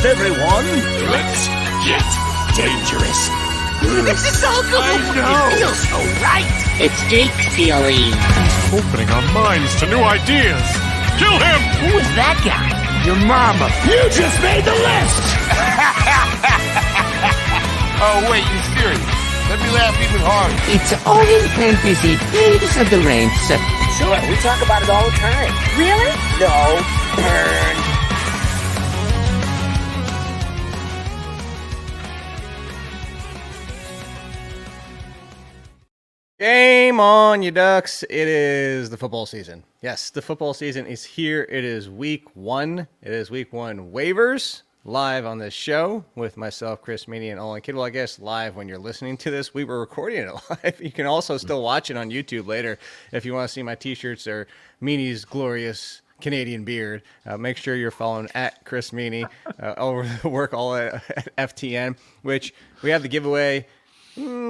earth, everyone. Let's get dangerous. This is so cool. I know. It feels so right. It's Jake Ciely. Opening our minds to new ideas. Kill him! Who is that guy? Your mama. You just made the list. Oh, wait, you're serious? Let me laugh even harder. It's all in fantasy. Please of the range. Sure, we talk about it all the time. Really? No, burn. Game on, you ducks. It is the football season. Yes, the football season is here. It is week one. It is week one waivers live on this show with myself, Chris Meaney, and Olin Kidd. Well, I guess live when you're listening to this. We were recording it live. You can also still watch it on YouTube later if you want to see my t-shirts or Meaney's glorious Canadian beard. Make sure you're following at Chris Meaney over the work all at FTN, which we have the giveaway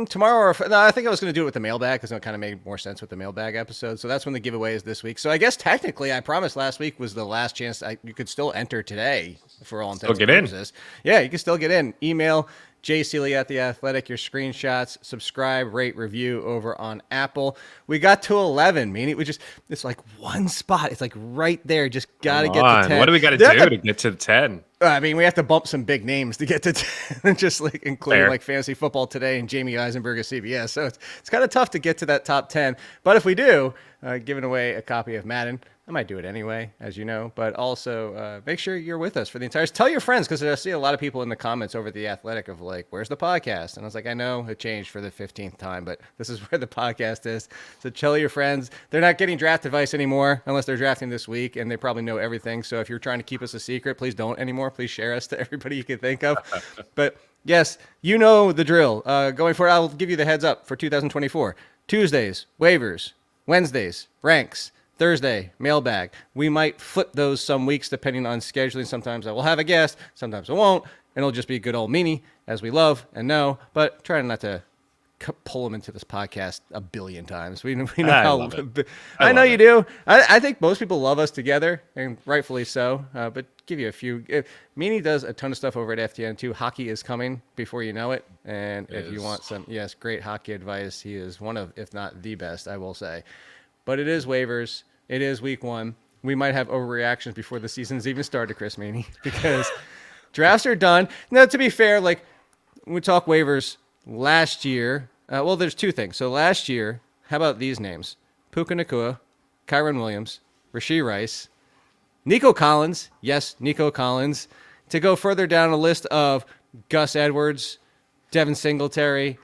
tomorrow. No, I think I was going to do it with the mailbag because it kind of made more sense with the mailbag episode. So that's when the giveaway is this week. So I guess technically I promised last week was the last chance. You could still enter today for all intents and purposes. Yeah, you can still get in. Email Ciely at The Athletic, your screenshots, subscribe, rate, review over on Apple. We got to 11, meaning it's like one spot. It's like right there. Just got to get to 10. What do we got to do to get to 10? I mean, we have to bump some big names to get to 10, just like including like Fantasy Football Today and Jamie Eisenberg of CBS. So it's kind of tough to get to that top 10. But if we do, giving away a copy of Madden, I might do it anyway, as you know. But also make sure you're with us for the entire. Tell your friends, because I see a lot of people in the comments over at The Athletic of like, where's the podcast? And I was like, I know it changed for the 15th time, but this is where the podcast is. So tell your friends. They're not getting draft advice anymore unless they're drafting this week, and they probably know everything. So if you're trying to keep us a secret, please don't anymore. Please share us to everybody you can think of. But yes, you know the drill. Going forward, I'll give you the heads up for 2024. Tuesdays, waivers. Wednesdays, ranks. Thursday, mailbag. We might flip those some weeks depending on scheduling. Sometimes I will have a guest. Sometimes I won't. And it'll just be good old Meaney, as we love and know. But trying not to pull him into this podcast a billion times. We know how. I know you do. I think most people love us together, and rightfully so. But give you a few. Meaney does a ton of stuff over at FTN too. Hockey is coming before you know it. And if you want some, great hockey advice, he is one of, if not the best, I will say. But it is waivers. It is week one. We might have overreactions before the season's even started, Chris Meaney, because drafts are done. Now, to be fair, like when we talk waivers last year, well, there's two things. So last year, how about these names? Puka Nacua, Kyron Williams, Rashee Rice, Nico Collins. Yes, Nico Collins. To go further down a list of Gus Edwards, Devin Singletary,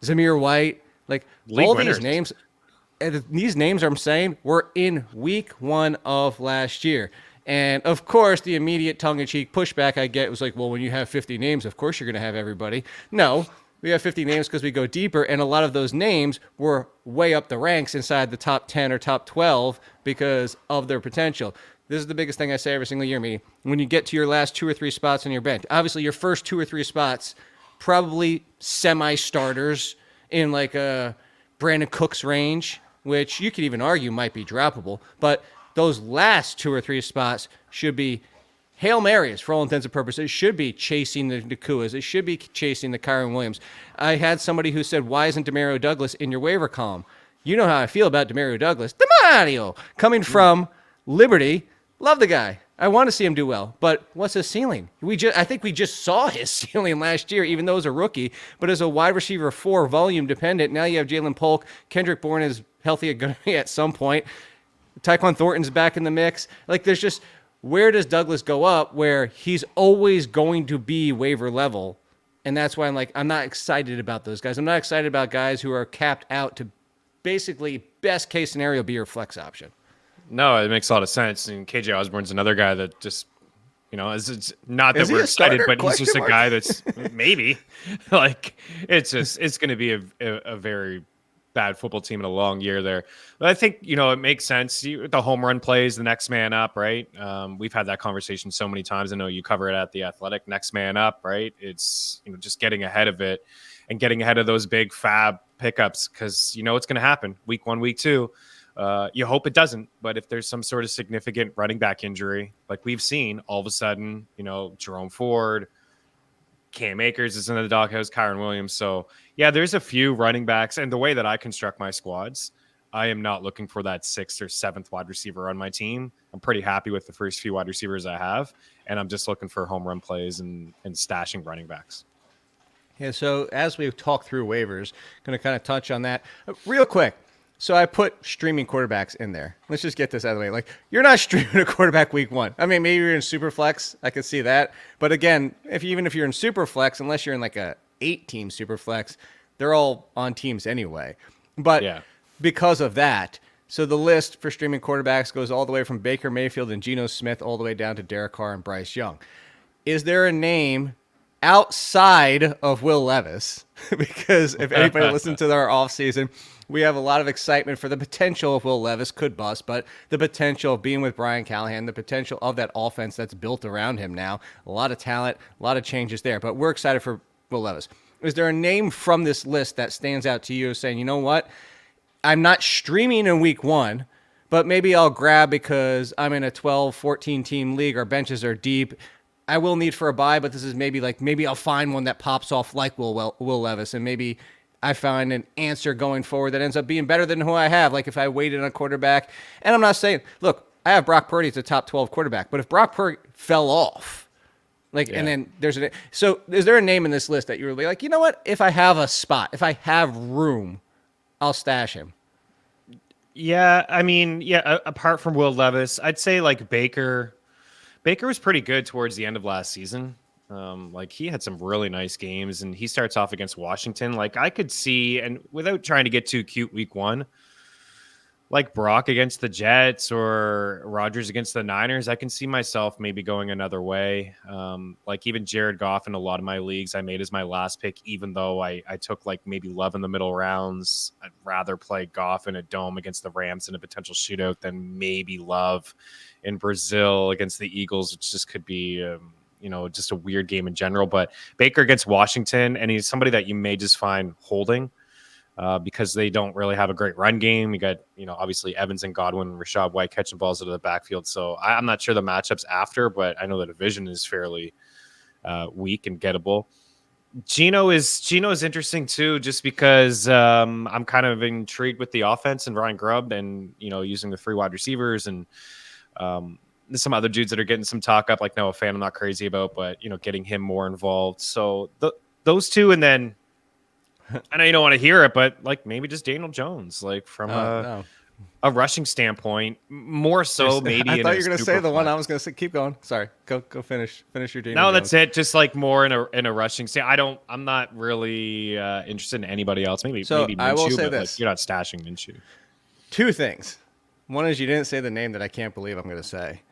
Zamir White, like league all winners. These names I'm saying were in week one of last year. And of course, the immediate tongue-in-cheek pushback I get was like, well, when you have 50 names, of course you're going to have everybody. No, we have 50 names because we go deeper, and a lot of those names were way up the ranks inside the top 10 or top 12 because of their potential. This is the biggest thing I say every single year, Meaney. When you get to your last 2 or 3 spots on your bench, obviously your first 2 or 3 spots, probably semi-starters in like a Brandon Cooks range, which you could even argue might be droppable. But those last 2 or 3 spots should be Hail Marys for all intents and purposes. It should be chasing the Nacuas. It should be chasing the Kyron Williams. I had somebody who said, why isn't Demario Douglas in your waiver column? You know how I feel about Demario Douglas. Demario! Coming from Liberty. Love the guy. I want to see him do well, but what's his ceiling? I think we just saw his ceiling last year, even though he's a rookie, but as a wide receiver 4, volume dependent. Now you have Jalen Polk. Kendrick Bourne is healthy at some point. Tyquan Thornton's back in the mix. Like, there's just, where does Douglas go up where he's always going to be waiver level? And that's why I'm not excited about those guys. I'm not excited about guys who are capped out to basically best case scenario be your flex option. No, it makes a lot of sense. And KJ Osborne's another guy that just, it's not that we're excited, but he's just a guy that's maybe like it's going to be a very bad football team in a long year there. But I think, it makes sense. The home run plays, the next man up, right? We've had that conversation so many times. I know you cover it at The Athletic, next man up, right? It's, just getting ahead of it and getting ahead of those big fab pickups because it's going to happen week 1, week 2. You hope it doesn't, but if there's some sort of significant running back injury, like we've seen, all of a sudden, Jerome Ford, Cam Akers is in the doghouse, Kyron Williams. So yeah, there's a few running backs, and the way that I construct my squads, I am not looking for that 6th or 7th wide receiver on my team. I'm pretty happy with the first few wide receivers I have, and I'm just looking for home run plays and stashing running backs. Yeah, so as we talk through waivers, going to kind of touch on that real quick. So I put streaming quarterbacks in there. Let's just get this out of the way. Like, you're not streaming a quarterback week 1. I mean, maybe you're in Superflex. I could see that. But again, even if you're in Superflex, unless you're in like a 8-team Superflex, they're all on teams anyway. But because of that, so the list for streaming quarterbacks goes all the way from Baker Mayfield and Geno Smith all the way down to Derek Carr and Bryce Young. Is there a name outside of Will Levis? Because if anybody listened to our offseason, we have a lot of excitement for the potential of Will Levis, could bust, but the potential of being with Brian Callahan, the potential of that offense that's built around him now, a lot of talent, a lot of changes there. But we're excited for Will Levis. Is there a name from this list that stands out to you saying, you know what, I'm not streaming in week 1, but maybe I'll grab because I'm in a 12, 14 team league, our benches are deep. I will need for a bye, but this is maybe I'll find one that pops off like Will Levis, and maybe I find an answer going forward that ends up being better than who I have. Like if I waited on a quarterback, and I'm not saying, look, I have Brock Purdy as a top 12 quarterback, but if Brock Purdy fell off, and then so is there a name in this list that you were like, you know what, if I have a spot, if I have room, I'll stash him? Yeah, I mean, apart from Will Levis, I'd say like Baker was pretty good towards the end of last season. Like he had some really nice games, and he starts off against Washington. Like I could see, and without trying to get too cute week 1, like Brock against the Jets or Rodgers against the Niners, I can see myself maybe going another way. Like even Jared Goff in a lot of my leagues, I made as my last pick, even though I took like maybe Love in the middle rounds. I'd rather play Goff in a dome against the Rams in a potential shootout than maybe Love in Brazil against the Eagles, which just could be, just a weird game in general. But Baker against Washington, and he's somebody that you may just find holding because they don't really have a great run game. You got, obviously Evans and Godwin and Rachaad White catching balls out of the backfield. So I'm not sure the matchups after, but I know the division is fairly weak and gettable. Geno is interesting too, just because I'm kind of intrigued with the offense and Ryan Grubb and, using the 3 wide receivers and there's some other dudes that are getting some talk up, like Noah Fant I'm not crazy about, but, getting him more involved. So those 2, and then I know you don't want to hear it, but like maybe just Daniel Jones, like from a rushing standpoint, more so maybe. I thought you were going to say the one I was going to say. Keep going. Sorry. Go finish your Daniel No, Jones. that's it. Just like more in a rushing stand. I'm not really interested in anybody else. Maybe Minshew, I will say but this. Like, you're not stashing Minshew. 2 things. One is you didn't say the name that I can't believe I'm going to say.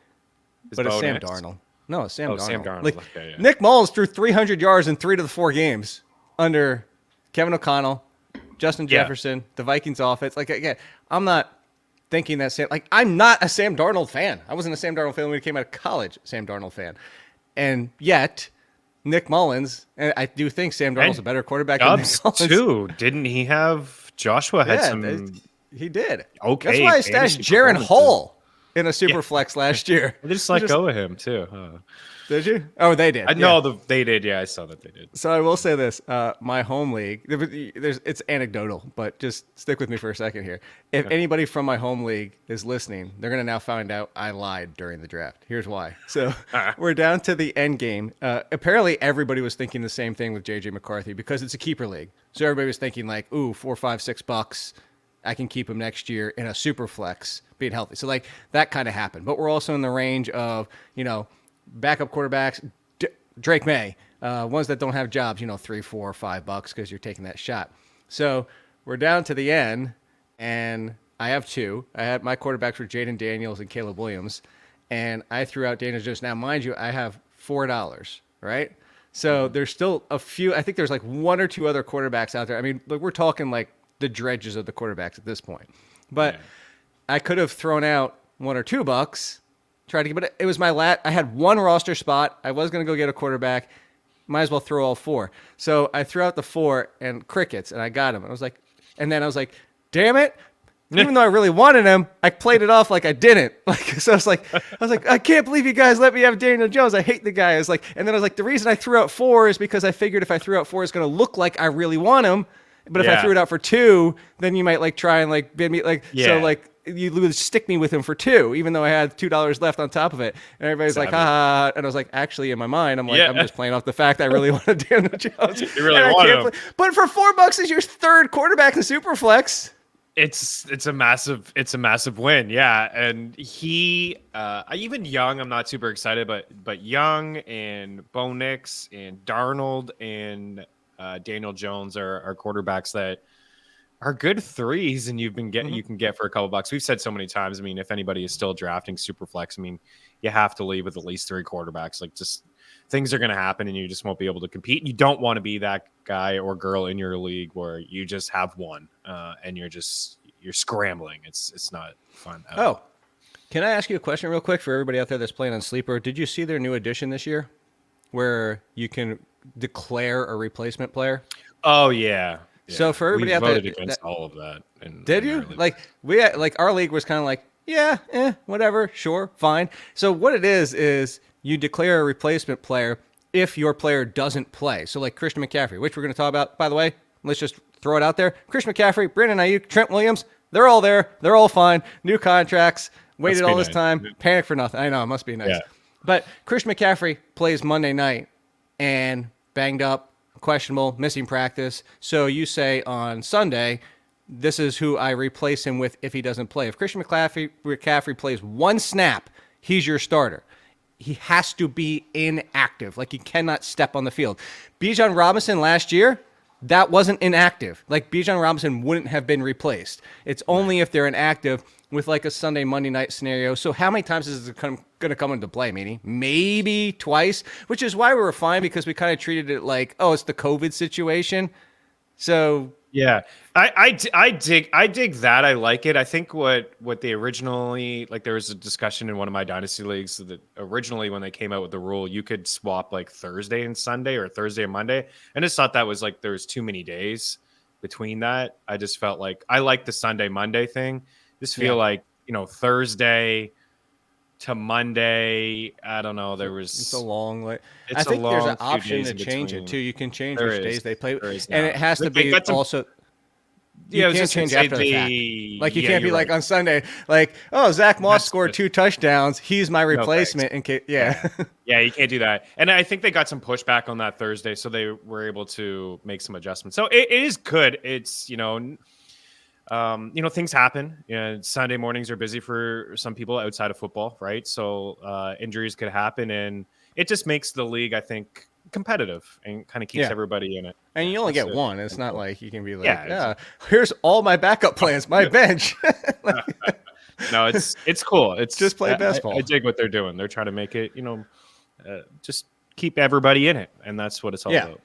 But it's Sam Darnold. No, it's Sam Darnold. Sam Darnold. Like, okay, yeah. Nick Mullins threw 300 yards in 3 to the 4 games under Kevin O'Connell, Justin Jefferson, the Vikings offense. Like, again, I'm not thinking that I'm not a Sam Darnold fan. I wasn't a Sam Darnold fan when he came out of college, Sam Darnold fan. And yet, Nick Mullins, and I do think Sam Darnold's a better quarterback than Nick Mullins. Too. Didn't he have Joshua had some... He did. Okay. That's why I stashed Jaron Hall in a super flex last year. They just let go of him too. Huh? Did you? Oh, they did. They did. Yeah, I saw that they did. So I will say this: my home league. It's anecdotal, but just stick with me for a second here. If anybody from my home league is listening, they're gonna now find out I lied during the draft. Here's why. So we're down to the end game. Apparently, everybody was thinking the same thing with JJ McCarthy because it's a keeper league. So everybody was thinking like, ooh, $4, $5, $6. I can keep him next year in a super flex being healthy. So like that kind of happened. But we're also in the range of, backup quarterbacks, Drake May, ones that don't have jobs, $3, $4, $5 because you're taking that shot. So we're down to the end, and I have 2. I had my quarterbacks were Jaden Daniels and Caleb Williams, and I threw out Daniels just now. Mind you, I have $4, right? So there's still a few. I think there's like 1 or 2 other quarterbacks out there. I mean, look, we're talking like the dredges of the quarterbacks at this point. But I could have thrown out $1 or $2, tried to get, but it was my I had 1 roster spot. I was going to go get a quarterback. Might as well throw all 4. So I threw out the 4 and crickets, and I got him. I was like, damn it. even though I really wanted him, I played it off like I didn't. Like, so I was like, I can't believe you guys let me have Daniel Jones. I hate the guy. I was like, and then I was like, the reason I threw out 4 is because I figured if I threw out 4, it's going to look like I really want him. But if I threw it out for 2, then you might like try and like bid me like, so like you would stick me with him for 2, even though I had $2 left on top of it. And everybody's like, ha. And I was like, actually in my mind, I'm like, I'm just playing off the fact I really wanted Daniel Jones. You really want him. But for $4 is your 3rd quarterback in Superflex. It's a massive win, yeah. And he even Young, I'm not super excited, but Young and Bo Nix and Darnold and Daniel Jones are quarterbacks that are good 3s, and you can get for a couple bucks. We've said so many times. I mean, if anybody is still drafting Superflex, I mean, you have to leave with at least 3 quarterbacks. Like, just things are going to happen, and you just won't be able to compete. You don't want to be that guy or girl in your league where you just have one and you're scrambling. It's not fun. Can I ask you a question real quick for everybody out there that's playing on Sleeper? Did you see their new addition this year, where you can declare a replacement player? Oh yeah. So for everybody we out there, voted against all of that. Did you? Like our league was kind of like, whatever, sure, fine. So what it is you declare a replacement player if your player doesn't play. So like Christian McCaffrey, which we're going to talk about, by the way. Let's just throw it out there. Christian McCaffrey, Brandon Ayuk, Trent Williams, they're all there. They're all fine. New contracts. Waited all this time. Panic for nothing. I know, it must be nice. Yeah. But Christian McCaffrey plays Monday night and banged up, questionable, missing practice. So you say on Sunday, this is who I replace him with if he doesn't play. If Christian McCaffrey plays 1 snap, he's your starter. He has to be inactive. Like, he cannot step on the field. Bijan Robinson last year, that wasn't inactive. Like, Bijan Robinson wouldn't have been replaced. It's only if they're inactive with like a Sunday, Monday night scenario. So how many times is it going to come into play, Meaney? Maybe twice, which is why we were fine, because we kind of treated it like, oh, it's the COVID situation. So yeah, I dig that. I like it. I think what they originally, like, there was a discussion in one of my dynasty leagues that originally when they came out with the rule, you could swap like Thursday and Sunday or Thursday and Monday. I just thought that was like, there was too many days between that. I just felt like I like the Sunday Monday thing. Just feel like, Thursday to Monday, I don't know. It's a long way. I think there's an option to change it too. You can change which days they play, and it has to be also. You can't change after the fact. Like, you can't be like on Sunday, like, oh, Zach Moss scored 2 touchdowns. He's my replacement. You can't do that. And I think they got some pushback on that Thursday, so they were able to make some adjustments. So it is good. It's things happen. Sunday mornings are busy for some people outside of football, right? So injuries could happen, and it just makes the league, I think, competitive and kind of keeps everybody in it. And you only get one. It's not like you can be like, here's all my backup plans, my bench. No, it's cool. It's just play baseball. I dig what they're doing. They're trying to make it, just keep everybody in it, and that's what it's all about.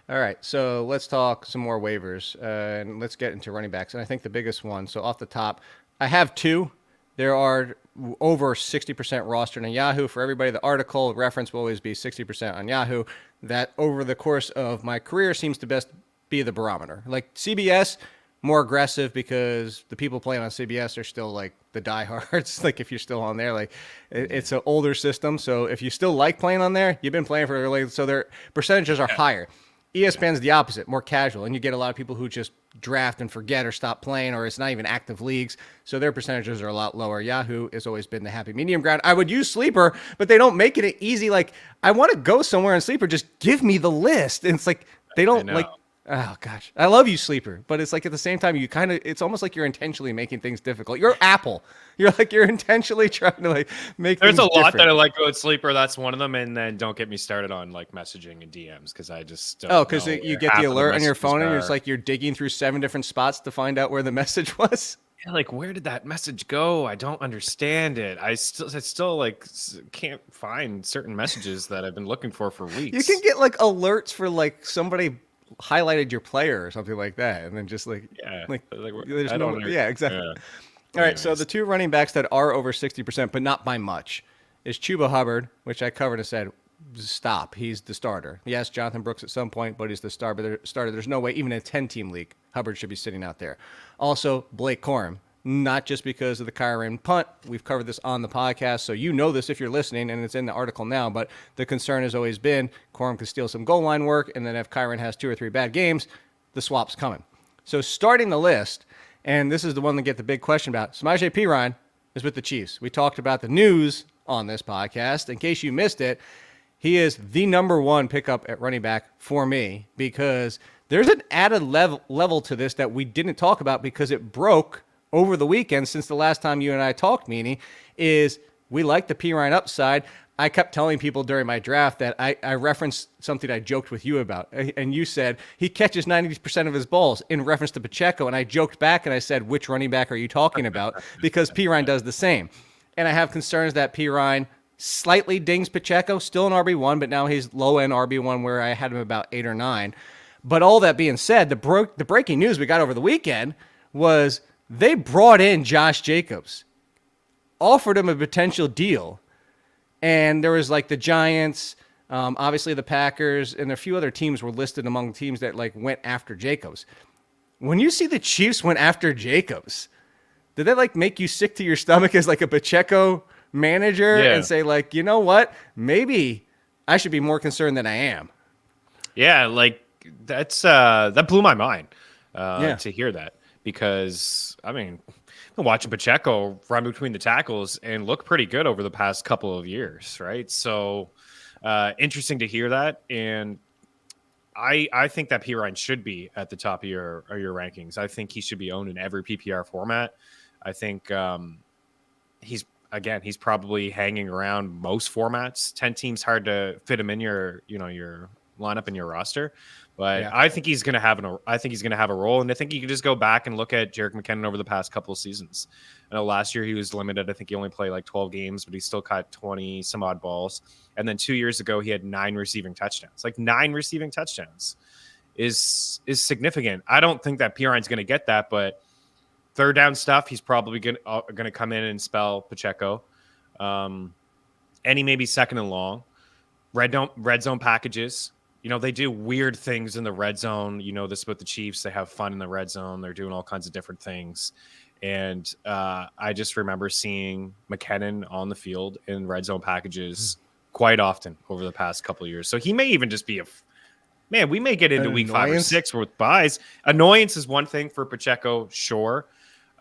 All right, so let's talk some more waivers, and let's get into running backs. And I think the biggest one, so off the top, I have 2. There are over 60% rostered on Yahoo. For everybody, the article reference will always be 60% on Yahoo. That over the course of my career seems to best be the barometer. Like CBS, more aggressive because the people playing on CBS are still like the diehards. Like, if you're still on there, like, it's an older system. So if you still like playing on there, you've been playing for like, so their percentages are higher. ESPN's the opposite, more casual, and you get a lot of people who just draft and forget or stop playing, or it's not even active leagues, so their percentages are a lot lower. Yahoo has always been the happy medium ground. I would use Sleeper, but they don't make it easy. Like, I want to go somewhere in Sleeper, just give me the list. And it's like, they don't like, oh gosh, I love you, Sleeper, but it's like at the same time, you kind of, it's almost like you're intentionally making things difficult. You're Apple. You're intentionally trying to like make There's things a lot different. that I like about Sleeper. That's one of them. And then don't get me started on like messaging and DMs, because I just don't because you get the alert on your phone and it's like you're digging through 7 different spots to find out where the message was. Yeah, like, where did that message go? I don't understand it. I still like can't find certain messages that I've been looking for weeks. You can get like alerts for like somebody highlighted your player or something like that, and then just like there's exactly. Yeah. All right, so the 2 running backs that are over 60%, but not by much, is Chuba Hubbard, which I covered and said, stop. He's the starter. Yes, Jonathan Brooks at some point, but he's the starter. There's no way, even in a 10-team league, Hubbard should be sitting out there. Also, Blake Corum. not just because of the Kyren punt. We've covered this on the podcast, so you know this if you're listening, and it's in the article now, but the concern has always been Corum could steal some goal line work, and then if Kyren has 2 or 3 bad games, the swap's coming. So starting the list, and this is the one that get the big question about, Samaje Perine is with the Chiefs. We talked about the news on this podcast. In case you missed it, he is the number 1 pickup at running back for me because there's an added level to this that we didn't talk about because it broke over the weekend since the last time you and I talked, Meaney, is we like the Perine upside. I kept telling people during my draft that I referenced something I joked with you about. And you said, he catches 90% of his balls in reference to Pacheco. And I joked back and I said, which running back are you talking about? Because Perine does the same. And I have concerns that Perine slightly dings Pacheco, still an RB1, but now he's low-end RB1 where I had him about 8 or 9. But all that being said, the breaking news we got over the weekend was they brought in Josh Jacobs, offered him a potential deal. And there was like the Giants, obviously the Packers, and a few other teams were listed among teams that like went after Jacobs. When you see the Chiefs went after Jacobs, did that like make you sick to your stomach as like a Pacheco manager and say like, you know what, maybe I should be more concerned than I am? Yeah, like that blew my mind to hear that because I mean, been watching Pacheco run between the tackles and look pretty good over the past couple of years, right? So interesting to hear that. And I think that Perine should be at the top of your rankings. I think he should be owned in every PPR format. I think he's probably hanging around most formats. 10 teams hard to fit him in your lineup in your roster. But I think he's going to have a role, and I think you can just go back and look at Jerick McKinnon over the past couple of seasons. I know last year he was limited. I think he only played like 12 games, but he still caught 20 some odd balls. And then 2 years ago he had 9 receiving touchdowns. Like 9 receiving touchdowns is significant. I don't think that Perine's going to get that, but third down stuff, he's probably going to come in and spell Pacheco. And he may be second and long. Red zone packages. You know, they do weird things in the red zone. You know this about the Chiefs. They have fun in the red zone. They're doing all kinds of different things. And I just remember seeing McKinnon on the field in red zone packages quite often over the past couple of years. So he may even just be we may get into week 5 or 6 with buys. Annoyance is one thing for Pacheco, sure.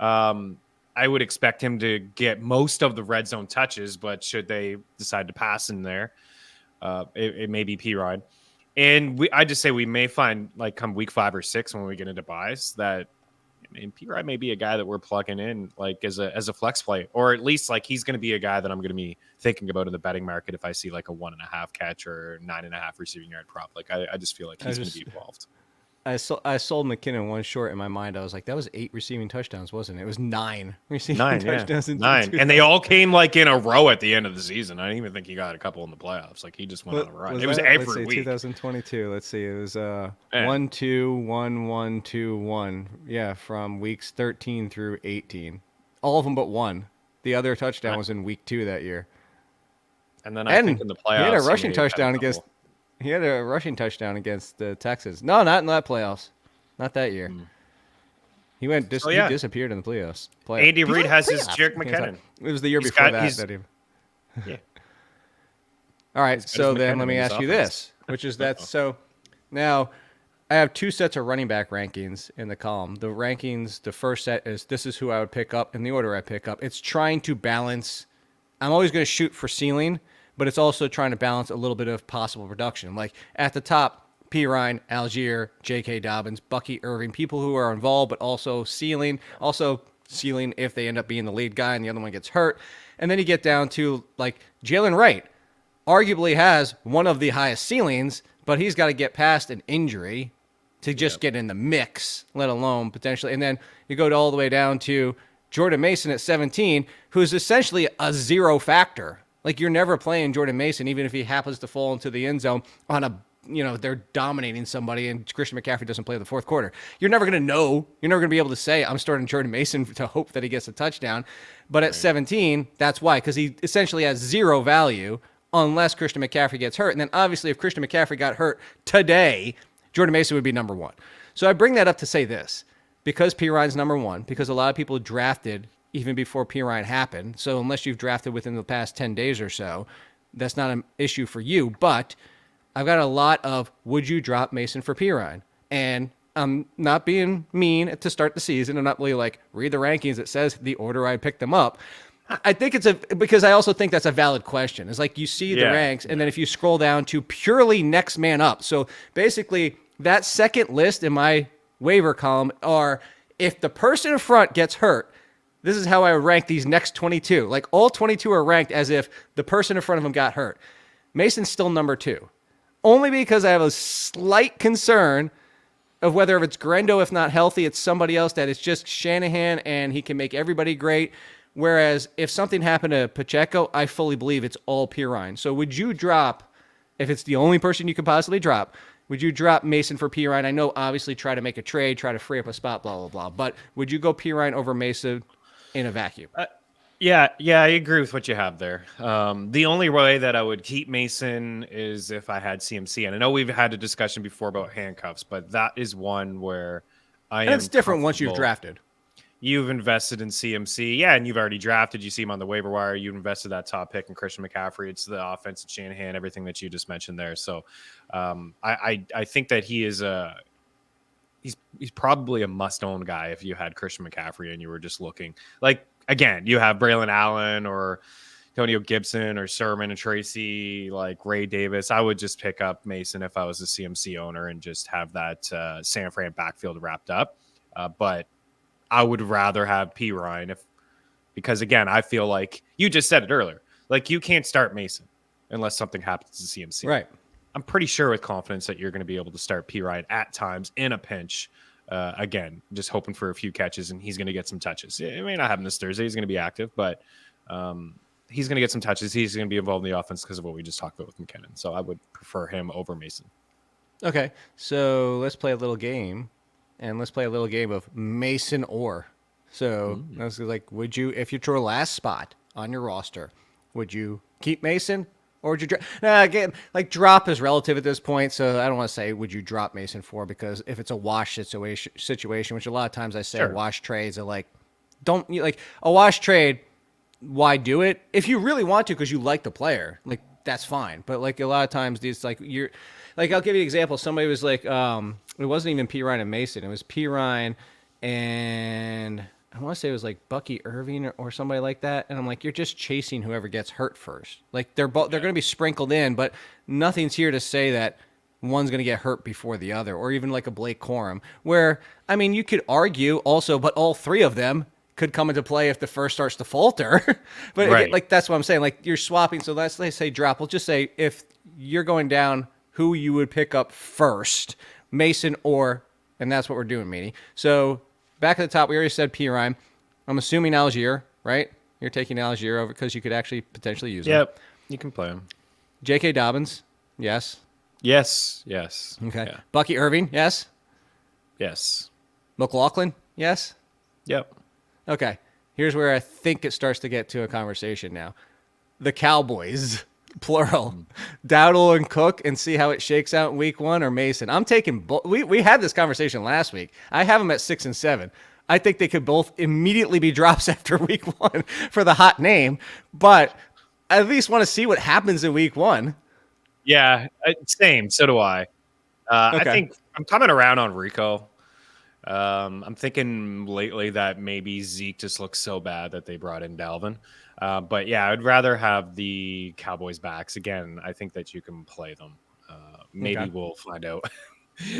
I would expect him to get most of the red zone touches, but should they decide to pass in there, it may be Perine. And I just say we may find, like, come week 5 or 6 when we get into buys, that Perine may be a guy that we're plugging in, like, as a flex play, or at least like he's going to be a guy that I'm going to be thinking about in the betting market if I see like a 1.5 catch or 9.5 receiving yard prop. Like I just feel like he's going to be involved. I sold McKinnon one short in my mind. I was like, that was 8 receiving touchdowns, wasn't it? It was 9 receiving touchdowns. Yeah. 9. And they all came like in a row at the end of the season. I didn't even think he got a couple in the playoffs. Like he just went on a run. It was every week. 2022. Let's see. It was 1, 2, 1, 1, 2, 1. Yeah, from weeks 13 through 18. All of them but one. The other touchdown was in week 2 that year. And then I think in the playoffs, he had a rushing touchdown against. He had a rushing touchdown against the Texans. No, not in that playoffs. Not that year. He went. He disappeared in the playoffs. Andy Reid has his Jerick McKinnon. It was the year before that. Yeah. All right. So then let me ask you this, which is that. So now I have 2 sets of running back rankings in the column. The rankings, the first set is this is who I would pick up in the order I pick up. It's trying to balance. I'm always going to shoot for ceiling, but it's also trying to balance a little bit of possible production. Like at the top, Perine, Algier, J.K. Dobbins, Bucky Irving, people who are involved, but also ceiling if they end up being the lead guy and the other one gets hurt. And then you get down to like Jalen Wright, arguably has one of the highest ceilings, but he's got to get past an injury to just get in the mix, let alone potentially. And then you go all the way down to Jordan Mason at 17, who's essentially a zero factor. Like you're never playing Jordan Mason, even if he happens to fall into the end zone on they're dominating somebody and Christian McCaffrey doesn't play the fourth quarter. You're never going to know. You're never going to be able to say, I'm starting Jordan Mason to hope that he gets a touchdown. But at 17, that's why, because he essentially has zero value unless Christian McCaffrey gets hurt. And then obviously if Christian McCaffrey got hurt today, Jordan Mason would be number 1. So I bring that up to say this. because P. Ryan's number one, because a lot of people drafted even before P. Ryan happened. So unless you've drafted within the past 10 days or so, that's not an issue for you. But I've got a lot of, would you drop Mason for P. Ryan? And I'm not being mean to start the season. I'm not really like, read the rankings. It says the order I picked them up. I think because I also think that's a valid question. It's like you see the ranks, and then if you scroll down to purely next man up. So basically, that second list in my waiver column are, if the person in front gets hurt, this is how I rank these next 22. Like, all 22 are ranked as if the person in front of them got hurt. Mason's still number 2. Only because I have a slight concern of whether if it's Grendo, if not healthy, it's somebody else that is just Shanahan and he can make everybody great. Whereas if something happened to Pacheco, I fully believe it's all Pirine. So would you drop, if it's the only person you could possibly drop, would you drop Mason for Pirine? I know obviously try to make a trade, try to free up a spot, blah, blah, blah. But would you go Pirine over Mason in a vacuum? Yeah, I agree with what you have there. The only way that I would keep Mason is if I had CMC. And I know we've had a discussion before about handcuffs, but that is one where I am. And it's different once you've drafted. You've invested in CMC, yeah, and you've already drafted. You see him on the waiver wire. You invested that top pick in Christian McCaffrey. It's the offense of Shanahan, everything that you just mentioned there. So I think that he is he's probably a must-own guy if you had Christian McCaffrey and you were just looking. Like, again, you have Braylon Allen or Antonio Gibson or Sermon and Tracy, like Ray Davis. I would just pick up Mason if I was a CMC owner and just have that San Fran backfield wrapped up. But I would rather have P. Ryan because again, I feel like you just said it earlier. Like, you can't start Mason unless something happens to CMC. Right. I'm pretty sure with confidence that you're going to be able to start P. Ryan at times in a pinch. Again, just hoping for a few catches, and he's going to get some touches. It may not happen this Thursday. He's going to be active, but he's going to get some touches. He's going to be involved in the offense because of what we just talked about with McKinnon. So I would prefer him over Mason. Okay, so let's play a little game, and let's play a little game of Mason or. So that's like, would you, if you're your last spot on your roster, would you keep Mason? Or would you drop? Again, like, drop is relative at this point, so I don't want to say would you drop Mason for, because if it's a wash situation, which a lot of times I say wash trades are like, don't like a wash trade. Why do it if you really want to because you like the player? Like, that's fine. But like a lot of times these, like, you're like, I'll give you an example. Somebody was like, it wasn't even P. Ryan and Mason. It was P. Ryan and I want to say it was like Bucky Irving or somebody like that. And I'm like, you're just chasing whoever gets hurt first. Like, they're going to be sprinkled in, but nothing's here to say that one's going to get hurt before the other, or even like a Blake Corum, where, I mean, you could argue also, but all three of them could come into play if the first starts to falter. But right. Again, like, that's what I'm saying. Like, you're swapping. So let's say drop. We'll just say if you're going down, who you would pick up first, Mason or, and that's what we're doing, Meaney. So back at the top, we already said P. Ryan. I'm assuming Algier, right? You're taking Algier over because you could actually potentially use him. Yep, you can play him. J.K. Dobbins, yes. Yes. Okay. Yeah. Bucky Irving, yes. Yes. McLaughlin, yes. Yep. Okay. Here's where I think it starts to get to a conversation now. The Cowboys, plural. Dowdle and Cook, and see how it shakes out in week 1, or Mason. I'm taking we had this conversation last week. I have them at 6 and 7. I think they could both immediately be drops after week 1 for the hot name, but I at least want to see what happens in week 1. Yeah, same. So do I. Okay. I think I'm coming around on Rico. I'm thinking lately that maybe Zeke just looks so bad that they brought in Dalvin. But yeah, I'd rather have the Cowboys backs. Again, I think that you can play them. Maybe we'll find out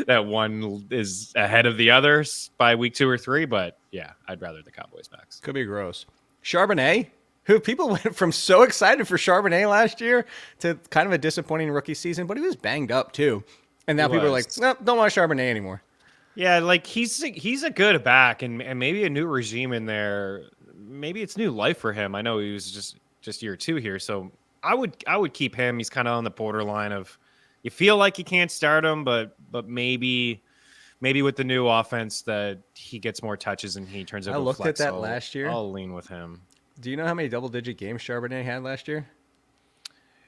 that one is ahead of the others by week 2 or 3. But yeah, I'd rather the Cowboys backs. Could be gross. Charbonnet, who people went from so excited for Charbonnet last year to kind of a disappointing rookie season, but he was banged up too. And now people are like, no, don't want Charbonnet anymore. Yeah, like he's a good back, and maybe a new regime in there. Maybe it's new life for him. I know he was just year 2 here, so I would keep him. He's kind of on the borderline of, you feel like you can't start him, but maybe with the new offense that he gets more touches and he turns out. I looked at that last year. I'll lean with him. Do you know how many double-digit games Charbonnet had last year?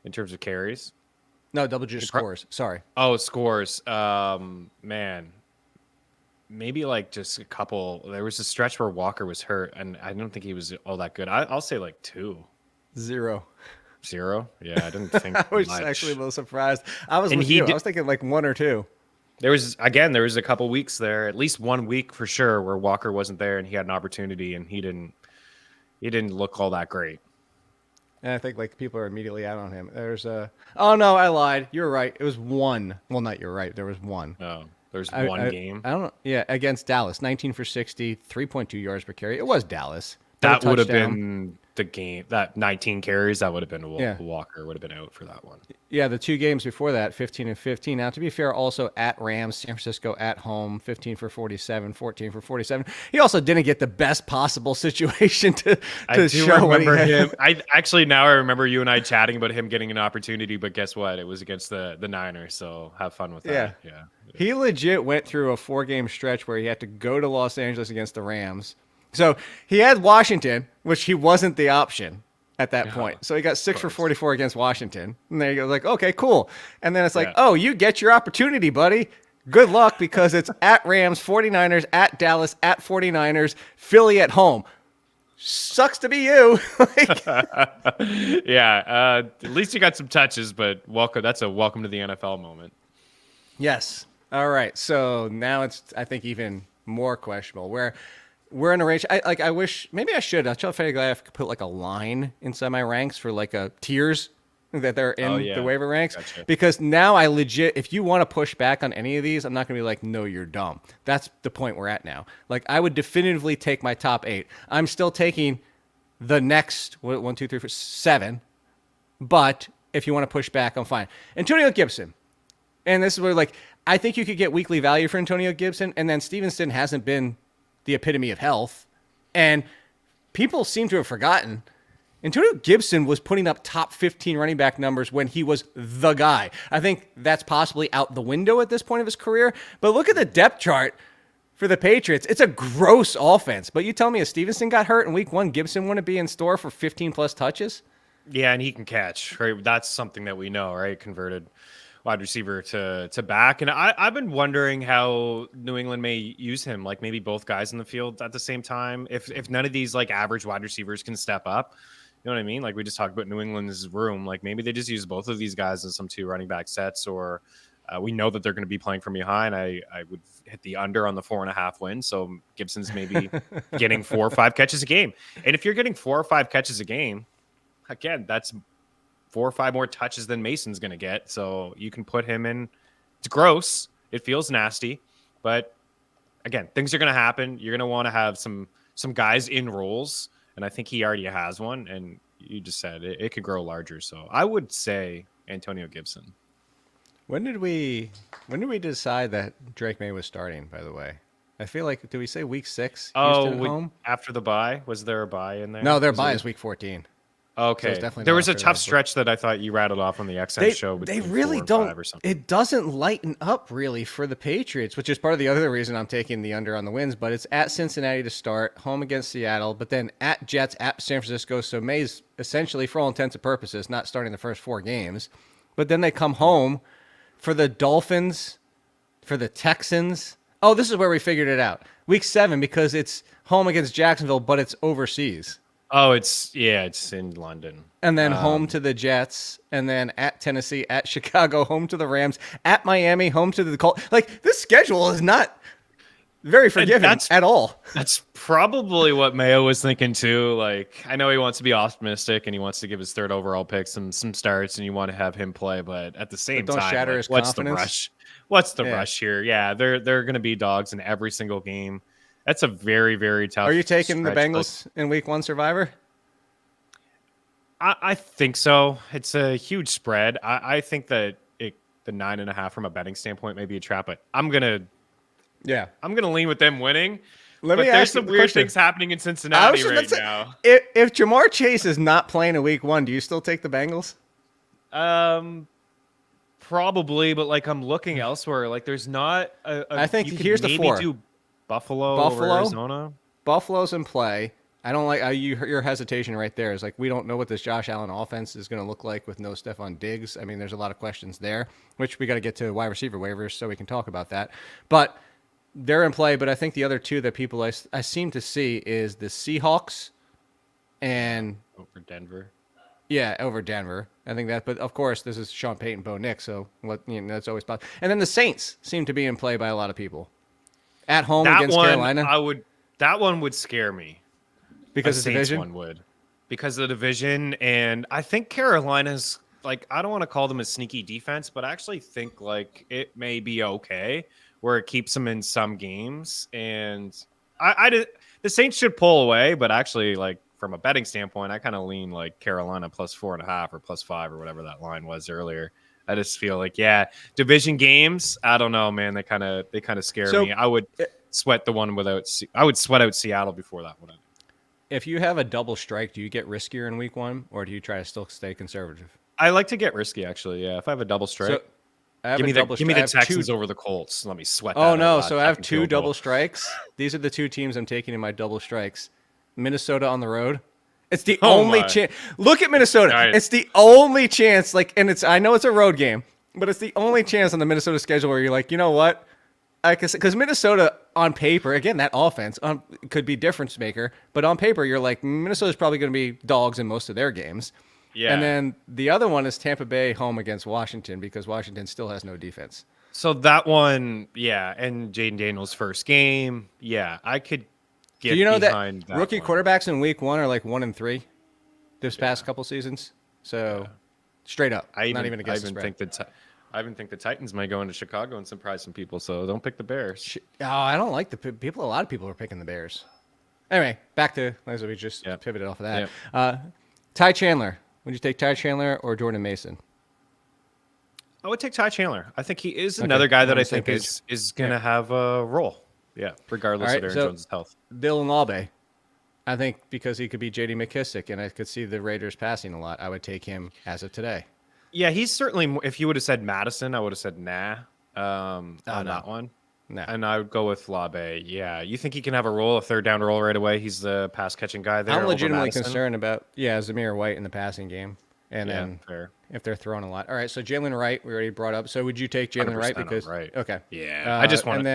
In terms of carries? No, double-digit scores. Sorry. Oh, scores. Man. maybe like just a couple. There was a stretch where Walker was hurt, and I don't think he was all that good. I'll say like 2. 0. 0? Yeah, I didn't think I was much. actually a little surprised. I was And with you. I was thinking like 1 or 2. There was a couple weeks there, at least 1 week for sure, where Walker wasn't there and he had an opportunity and he didn't look all that great. And I think like people are immediately out on him. There's a oh no, I lied. You're right. It was 1. Well, not you're right. There was 1. Oh, there's one game. I don't know. Yeah, against Dallas, 19 for 60, 3.2 yards per carry. It was Dallas. That would have been the game. That 19 carries, that would have been Yeah. Walker would have been out for that one. Yeah, the 2 games before that, 15 and 15. Now, to be fair, also at Rams, San Francisco at home, 15 for 47, 14 for 47. He also didn't get the best possible situation to show what he had. Him. I remember you and I chatting about him getting an opportunity, but guess what? It was against the Niners, so have fun with that. Yeah. He legit went through a 4-game stretch where he had to go to Los Angeles against the Rams. So he had Washington, which he wasn't the option at that point. So he got 6 for 44 against Washington. And there you go, like, okay, cool. And then it's like, oh, you get your opportunity, buddy. Good luck, because it's at Rams, 49ers, at Dallas, at 49ers, Philly at home. Sucks to be you. Yeah, at least you got some touches, but welcome. That's a welcome to the NFL moment. Yes. All right. So now it's, I think, even more questionable. Where we're in a range. I wish maybe I should. I'll try to figure out if I could put like a line inside my ranks for like a tiers that they're in the waiver ranks. Gotcha. Because now I legit, if you want to push back on any of these, I'm not going to be like, no, you're dumb. That's the point we're at now. Like, I would definitively take my top 8. I'm still taking the next 1, 2, 3, 4, 7. But if you want to push back, I'm fine. Antonio Gibson. And this is where, like, I think you could get weekly value for Antonio Gibson. And then Stevenson hasn't been the epitome of health. And people seem to have forgotten Antonio Gibson was putting up top 15 running back numbers when he was the guy. I think that's possibly out the window at this point of his career. But look at the depth chart for the Patriots. It's a gross offense. But you tell me if Stevenson got hurt in week 1, Gibson wouldn't be in store for 15-plus touches? Yeah, and he can catch, right? That's something that we know, right? Converted wide receiver to back. And I've been wondering how New England may use him, like maybe both guys in the field at the same time. If none of these like average wide receivers can step up, you know what I mean? Like we just talked about New England's room. Like maybe they just use both of these guys in some 2 running back sets, or we know that they're going to be playing from behind. I would hit the under on the 4.5 wins. So Gibson's maybe getting 4 or 5 catches a game. And if you're getting 4 or 5 catches a game, again, that's 4 or 5 more touches than Mason's going to get. So you can put him in. It's gross. It feels nasty. But again, things are going to happen. You're going to want to have some guys in roles. And I think he already has one. And you just said it could grow larger. So I would say Antonio Gibson. When did we decide that Drake May was starting, by the way? I feel like, did we say week 6? Houston at home? After the bye? Was there a bye in there? No, their bye is week 14. Okay. So there was a tough stretch that I thought you rattled off on the XM show. They really don't. It doesn't lighten up really for the Patriots, which is part of the other reason I'm taking the under on the wins. But it's at Cincinnati to start, home against Seattle, but then at Jets, at San Francisco. So May's essentially, for all intents and purposes, not starting the first 4 games. But then they come home for the Dolphins, for the Texans. Oh, this is where we figured it out. Week 7, because it's home against Jacksonville, but it's overseas. Oh, it's in London. And then home to the Jets, and then at Tennessee, at Chicago, home to the Rams, at Miami, home to the Colts. Like, this schedule is not very forgiving at all. That's probably what Mayo was thinking too. Like, I know he wants to be optimistic and he wants to give his 3rd overall pick some starts, and you want to have him play, but at the same time, shatter his what's confidence. The rush? What's the rush here? Yeah, they're going to be dogs in every single game. That's a very, very tough. Are you taking the Bengals in week 1 Survivor? I think so. It's a huge spread. I think that the 9.5 from a betting standpoint may be a trap, but I'm gonna lean with them winning. There's some weird things happening in Cincinnati right now. If Jamar Chase is not playing in week 1, do you still take the Bengals? Probably, but like I'm looking elsewhere. Like there's not. I think here's the 4. Do Buffalo over Arizona. Buffalo's in play. I don't like your hesitation right there. Is like we don't know what this Josh Allen offense is going to look like with no Stephon Diggs. I mean, there's a lot of questions there, which we got to get to wide receiver waivers so we can talk about that. But they're in play, but I think the other two that people I seem to see is the Seahawks and over Denver. Yeah, over Denver. I think that, but of course, this is Sean Payton, Bo Nix, so that's always possible. And then the Saints seem to be in play by a lot of people. At home against Carolina. That one would scare me. Because the division? One would. Because of the division, and I think Carolina's, like, I don't want to call them a sneaky defense, but I actually think, like, it may be okay, where it keeps them in some games. And the Saints should pull away, but actually, like, from a betting standpoint, I kind of lean like Carolina plus 4.5 or plus 5 or whatever that line was earlier. I just feel like, division games. I don't know, man. They kind of scare me. I would sweat the one I would sweat out Seattle before that one. If you have a double strike, do you get riskier in week 1, or do you try to still stay conservative? I like to get risky, actually. Yeah, if I have a double strike, give me the Texans over the Colts. Let me sweat. Oh no! So I have 2 double strikes. These are the 2 teams I'm taking in my double strikes. Minnesota on the road. It's the only chance. Look at Minnesota. Right. It's the only chance. Like, and I know it's a road game, but it's the only chance on the Minnesota schedule where you're like, you know what? Because Minnesota on paper, again, that offense could be difference maker, but on paper, you're like, Minnesota's probably going to be dogs in most of their games. Yeah. And then the other one is Tampa Bay home against Washington, because Washington still has no defense. So that one, and Jaden Daniels' first game, I could. Do you know that rookie quarterbacks in week 1 are like 1-3 this past couple seasons? So straight up, not even against the spread. I even think the Titans might go into Chicago and surprise some people. So don't pick the Bears. Oh, I don't like the people. A lot of people are picking the Bears. Anyway, back to as we just pivoted off of that. Yep. Ty Chandler. Would you take Ty Chandler or Jordan Mason? I would take Ty Chandler. I think he is another guy that I think is going to have a role. Yeah, regardless of Aaron Jones' health. Dylan Laube, I think because he could be J.D. McKissick, and I could see the Raiders passing a lot, I would take him as of today. Yeah, he's certainly. If you would have said Madison, I would have said nah on that one. Nah. And I would go with Laube. Yeah, you think he can have a role, a third down role right away? He's the pass catching guy there. I'm legitimately concerned about Zamir White in the passing game, and then if they're throwing a lot. All right, so Jalen Wright we already brought up. So would you take Jalen Wright because okay? Yeah, I just want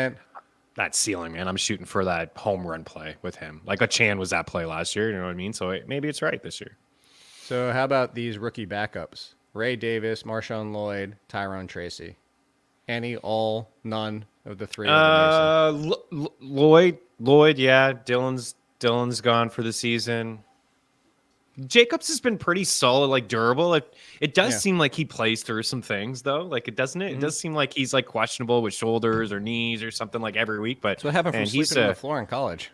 that ceiling, man. I'm shooting for that home run play with him. Like Chan was that play last year, you know what I mean? So maybe it's right this year. So how about these rookie backups? Ray Davis, Marshawn Lloyd, Tyrone Tracy. Any, all, none of the 3? Lloyd, yeah. Dylan's gone for the season. Jacobs has been pretty solid, like durable. It does seem like he plays through some things, though. Like it doesn't. It does seem like he's like questionable with shoulders or knees or something like every week. But so what happened from sleeping on the floor in college,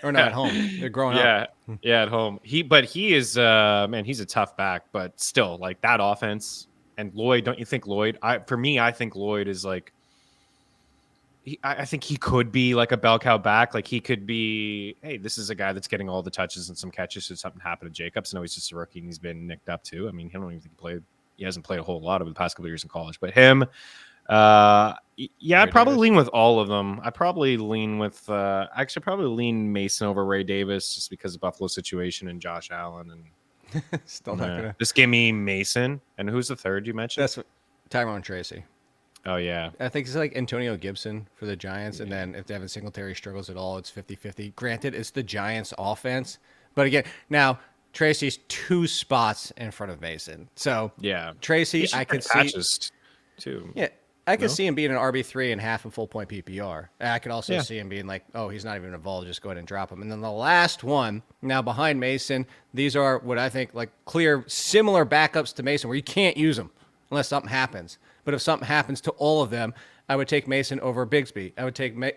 or not at home? They're growing up. Yeah, at home. He is he's a tough back, but still like that offense. And Lloyd, don't you think Lloyd? I think Lloyd is like. I think he could be like a bell cow back. Like he could be, hey, this is a guy that's getting all the touches and some catches. Should something happen to Jacobs? No, he's just a rookie and he's been nicked up too. I mean, I don't even think he hasn't played a whole lot over the past couple of years in college. But him, I'd probably lean with all of them. I probably lean with, probably lean Mason over Ray Davis just because of Buffalo situation and Josh Allen. And still not gonna. Just give me Mason. And who's the third you mentioned? That's Tyrone Tracy. Oh, yeah. I think it's like Antonio Gibson for the Giants, and then if Devin Singletary struggles at all, it's 50-50. Granted, it's the Giants' offense. But again, now, Tracy's 2 spots in front of Mason. So, Tracy, I could see... too. Yeah, I could see him being an RB3 and half and full point PPR. I could also see him being like, oh, he's not even involved, just go ahead and drop him. And then the last one, now behind Mason, these are what I think like clear, similar backups to Mason where you can't use them unless something happens. But if something happens to all of them, I would take Mason over Bigsby. I would take I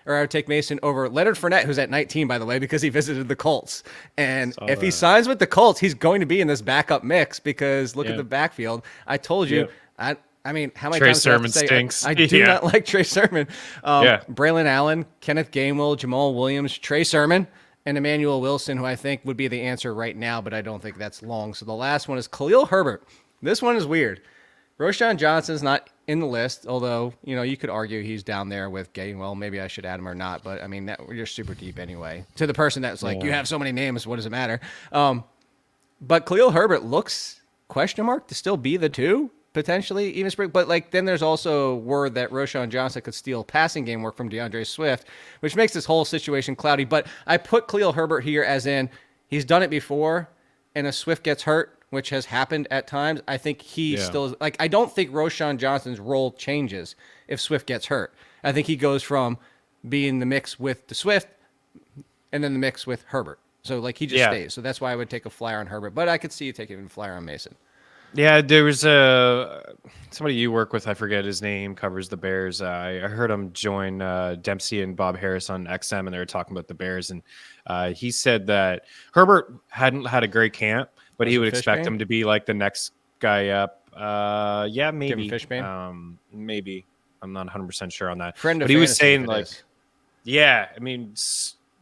would take Mason over Leonard Fournette, who's at 19, by the way, because he visited the Colts. And if he signs with the Colts, he's going to be in this backup mix because look at the backfield. I told you, I mean, how many Trey times Sermon do I have to say, stinks. I do not like Trey Sermon. Braylon Allen, Kenneth Gainwell, Jamal Williams, Trey Sermon, and Emmanuel Wilson, who I think would be the answer right now, but I don't think that's long. So the last one is Khalil Herbert. This one is weird. Roshan Johnson's not in the list, although, you could argue he's down there with Gainwell. Maybe I should add him or not, but, I mean, you're super deep anyway. To the person that's like, you have so many names, what does it matter? But Khalil Herbert looks, question mark, to still be the 2. potentially even spring. But like then there's also word that Roschon Johnson could steal passing game work from DeAndre Swift, which makes this whole situation cloudy. But I put Khalil Herbert here as in he's done it before, and if Swift gets hurt, which has happened at times, I think he still like. I don't think Roschon Johnson's role changes if Swift gets hurt. I think he goes from being the mix with the Swift and then the mix with Herbert. So like he just stays. So that's why I would take a flyer on Herbert. But I could see you taking a flyer on Mason. Yeah, there was somebody you work with, I forget his name, covers the Bears. I heard him join Dempsey and Bob Harris on XM, and they were talking about the Bears. And he said that Herbert hadn't had a great camp, but he would expect him to be like the next guy up. Yeah, maybe. Maybe. I'm not 100% sure on that. But he was saying like, yeah, I mean,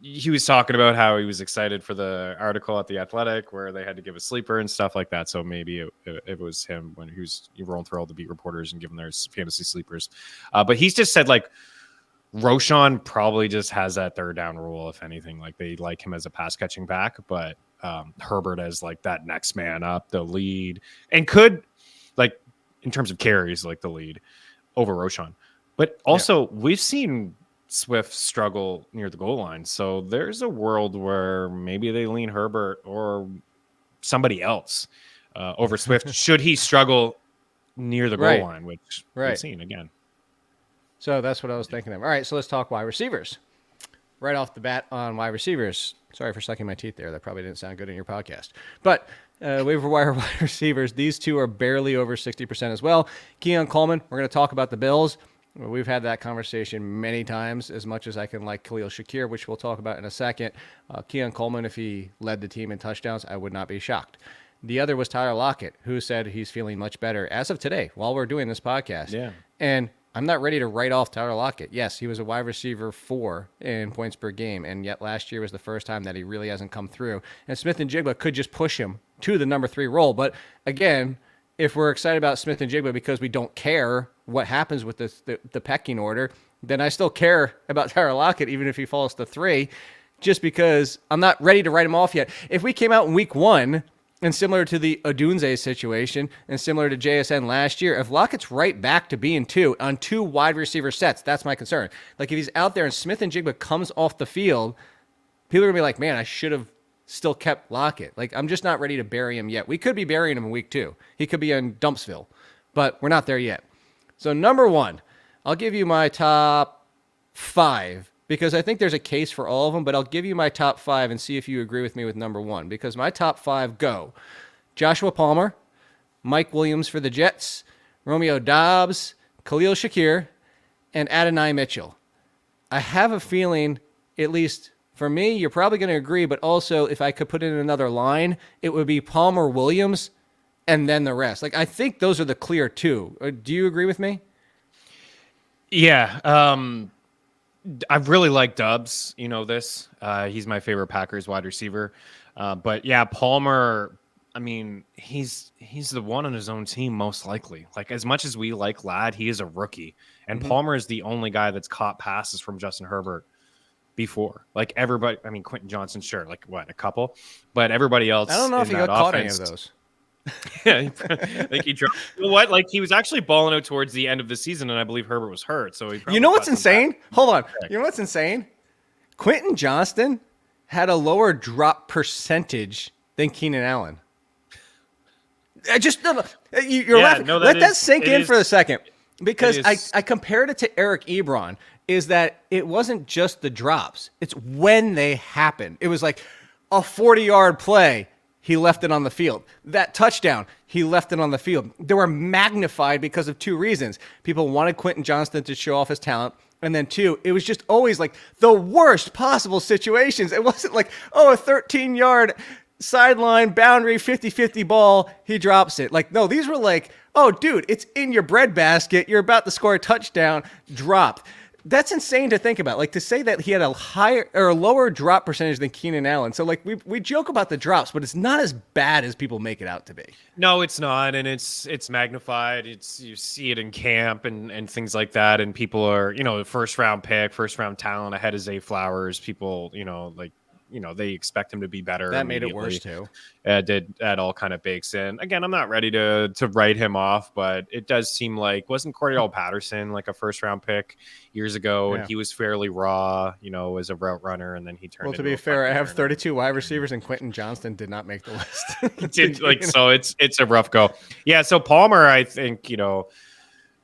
he was talking about how he was excited for the article at The Athletic where they had to give a sleeper and stuff like that. So maybe it was him when he was rolling through all the beat reporters and giving their fantasy sleepers. But he's just said like Roschon probably just has that third down rule, if anything. Like they like him as a pass catching back, but Herbert as like that next man up, the lead, and could like in terms of carries, like the lead over Roschon. But also we've seen Swift struggle near the goal line. So there's a world where maybe they lean Herbert or somebody else over Swift should he struggle near the goal line, which we've seen again. So that's what I was thinking of. All right, so let's talk wide receivers. Right off the bat on wide receivers. Sorry for sucking my teeth there. That probably didn't sound good in your podcast. But waiver wire wide receivers, these two are barely over 60% as well. Keon Coleman, we're going to talk about the Bills. We've had that conversation many times, as much as I can like Khalil Shakir, which we'll talk about in a second. Keon Coleman, if he led the team in touchdowns, I would not be shocked. The other was Tyler Lockett, who said he's feeling much better as of today while we're doing this podcast. Yeah. And I'm not ready to write off Tyler Lockett. Yes, he was a wide receiver 4 in points per game, and yet last year was the first time that he really hasn't come through. And Smith and Jigba could just push him to the number 3 role. But again, if we're excited about Smith and Jigba because we don't care what happens with the pecking order, then I still care about Tyler Lockett, even if he falls to 3, just because I'm not ready to write him off yet. If we came out in week 1, and similar to the Odunze situation, and similar to JSN last year, if Lockett's right back to being 2 on 2 wide receiver sets, that's my concern. Like if he's out there and Smith and Jigba comes off the field, people are going to be like, man, I should have still kept Lockett. Like, I'm just not ready to bury him yet. We could be burying him in week 2. He could be in Dumpsville, but we're not there yet. So number 1, I'll give you my top 5 because I think there's a case for all of them, but I'll give you my top 5 and see if you agree with me with number 1 because my top 5 go Joshua Palmer, Mike Williams for the Jets, Romeo Doubs, Khalil Shakir, and Adonai Mitchell. I have a feeling, at least for me, you're probably going to agree, but also if I could put in another line, it would be Palmer, Williams, and then the rest. Like, I think those are the clear 2. Do you agree with me? Yeah. I really like Dubs. You know this. He's my favorite Packers wide receiver. But yeah, Palmer, I mean, he's the one on his own team most likely. Like as much as we like Ladd, he is a rookie. And Palmer is the only guy that's caught passes from Justin Herbert before. Like everybody, I mean, Quentin Johnson, sure, like what, a couple? But everybody else, I don't know if he got caught any of those. Yeah, like he dropped. You know what? Like he was actually balling out towards the end of the season, and I believe Herbert was hurt. So he. You know what's insane? Hold on. You know what's insane? Quentin Johnston had a lower drop percentage than Keenan Allen. You're laughing. No, Let that sink in for a second, because I compared it to Eric Ebron. Is that it wasn't just the drops; it's when they happen. It was like a 40-yard play. He left it on the field. That touchdown, he left it on the field. They were magnified because of 2 reasons. People wanted Quentin Johnston to show off his talent. And then 2, it was just always like the worst possible situations. It wasn't like, oh, a 13-yard sideline boundary 50-50 ball, he drops it. Like, no, these were like, oh, dude, it's in your breadbasket. You're about to score a touchdown, dropped. That's insane to think about. Like to say that he had a higher or a lower drop percentage than Keenan Allen. So like we joke about the drops, but it's not as bad as people make it out to be. No, it's not, and it's magnified. You see it in camp and things like that, and people are, you know, first round pick, first round talent ahead of Zay Flowers. People, you know, like they expect him to be better. That made it worse too. That all kind of bakes in. Again, I'm not ready to write him off, but it does seem like, wasn't Cordell Patterson like a first round pick years ago, and he was fairly raw, as a route runner, and then he turned. Well, to be fair, I have 32 wide receivers, and Quentin Johnston did not make the list. So it's a rough go. Yeah. So Palmer, I think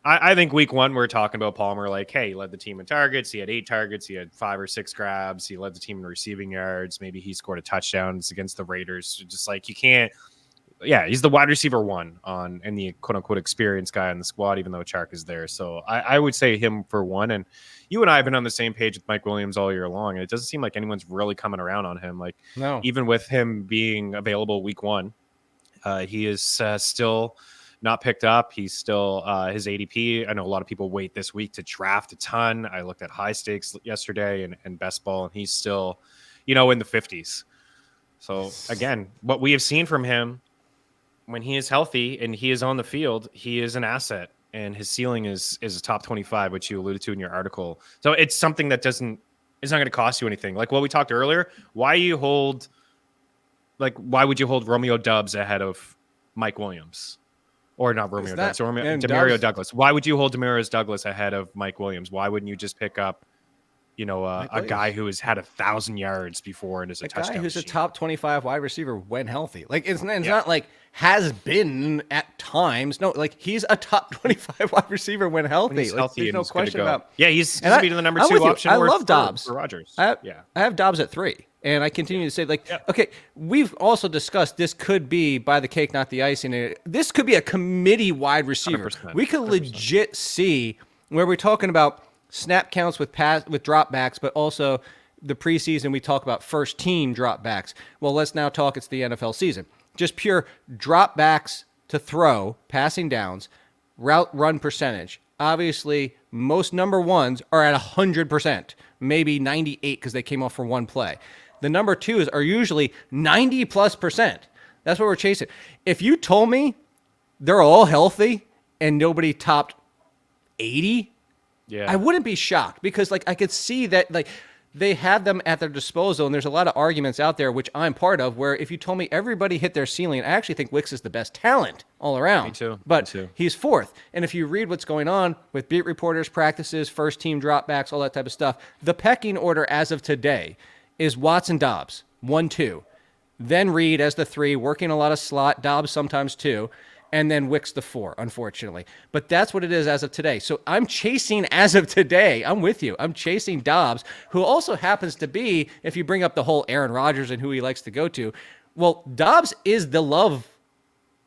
I think week one, we're talking about Palmer like, hey, he led the team in targets. He had 8 targets. He had 5 or 6 grabs. He led the team in receiving yards. Maybe he scored a touchdown against the Raiders. Just like you can't. Yeah, he's the wide receiver 1 and the quote unquote experienced guy on the squad, even though Chark is there. So I would say him for 1. And you and I have been on the same page with Mike Williams all year long. And it doesn't seem like anyone's really coming around on him. Like, no, even with him being available week 1, he is still not picked up. He's still his ADP. I know a lot of people wait this week to draft a ton. I looked at high stakes yesterday and best ball, and he's still, in the 50s. So again, what we have seen from him when he is healthy and he is on the field, he is an asset, and his ceiling is a top 25, which you alluded to in your article. So it's something that it's not going to cost you anything. Like what we talked earlier, why would you hold Romeo Doubs ahead of Mike Williams? Or not Romeo Doubs, or Demario Douglas. Why would you hold Demario Douglas ahead of Mike Williams? Why wouldn't you just pick up, a guy who has had 1,000 yards before and is a touchdown guy who's machine? A top 25 wide receiver when healthy? Like it's not like has been at times. No, like he's a top 25 wide receiver when healthy. When he's healthy, there's no question about. Yeah, he's going to be the number 2 option. I love Dobbs for Rodgers. I have Dobbs at 3. And I continue to say, okay, we've also discussed this could be by the cake, not the icing. This could be a committee wide receiver. 100%, we could 100%. Legit see where we're talking about snap counts with dropbacks, but also the preseason we talk about first team dropbacks. Well, let's now talk. It's the NFL season. Just pure dropbacks to throw, passing downs, route run percentage. Obviously, most number ones are at 100%, maybe 98 because they came off for one play. The number 2s are usually 90+%. That's what we're chasing. If you told me they're all healthy and nobody topped 80, I wouldn't be shocked because I could see that they have them at their disposal, and there's a lot of arguments out there, which I'm part of, where if you told me everybody hit their ceiling, I actually think Wicks is the best talent all around. Me too. But he's 4th. And if you read what's going on with beat reporters, practices, first team dropbacks, all that type of stuff, the pecking order as of today is Watson, Dobbs, 1, 2. Then Reed as the 3, working a lot of slot, Dobbs sometimes 2, and then Wicks the 4, unfortunately. But that's what it is as of today. So I'm chasing as of today. I'm with you. I'm chasing Dobbs, who also happens to be, if you bring up the whole Aaron Rodgers and who he likes to go to, well, Dobbs is the love.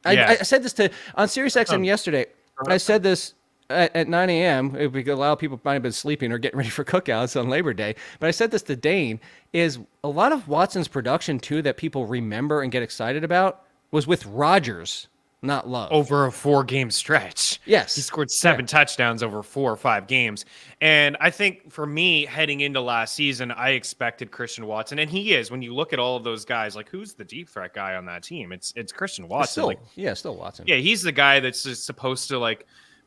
I said this on SiriusXM yesterday. I said this at 9 a.m. because a lot of people might have been sleeping or getting ready for cookouts on Labor Day. But I said this to Dane, is a lot of Watson's production, too, that people remember and get excited about was with Rodgers, not Love. Over a 4-game stretch. Yes. He scored 7 touchdowns over 4 or 5 games. And I think for me, heading into last season, I expected Christian Watson. And he is. When you look at all of those guys, who's the deep threat guy on that team? It's Christian Watson. Still Watson. Yeah, he's the guy that's just supposed to,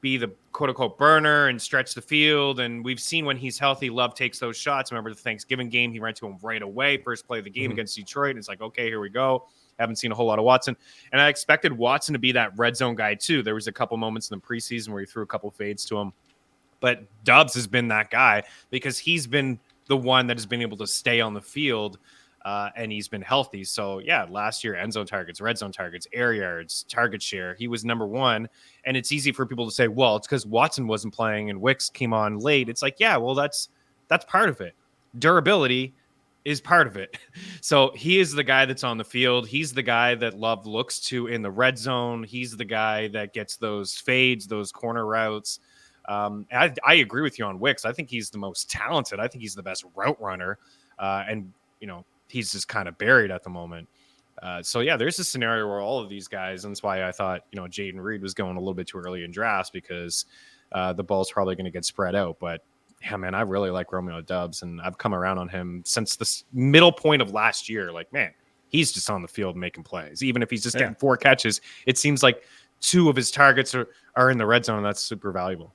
be the quote-unquote burner and stretch the field. And we've seen when he's healthy, Love takes those shots. Remember the Thanksgiving game? He ran to him right away. First play of the game against Detroit. And it's like, okay, here we go. Haven't seen a whole lot of Watson. And I expected Watson to be that red zone guy too. There was a couple moments in the preseason where he threw a couple fades to him. But Doubs has been that guy because he's been the one that has been able to stay on the field and he's been healthy. So, last year, end zone targets, red zone targets, air yards, target share. He was number 1. And it's easy for people to say, well, it's because Watson wasn't playing and Wicks came on late. It's like, that's part of it. Durability is part of it. So he is the guy that's on the field. He's the guy that Love looks to in the red zone. He's the guy that gets those fades, those corner routes. I agree with you on Wicks. I think he's the most talented. I think he's the best route runner. And he's just kind of buried at the moment. There's a scenario where all of these guys, and that's why I thought, Jaden Reed was going a little bit too early in drafts because the ball's probably going to get spread out. But yeah, man, I really like Romeo Doubs, and I've come around on him since the middle point of last year. He's just on the field making plays. Even if he's just getting 4 catches, it seems like 2 of his targets are in the red zone, and that's super valuable.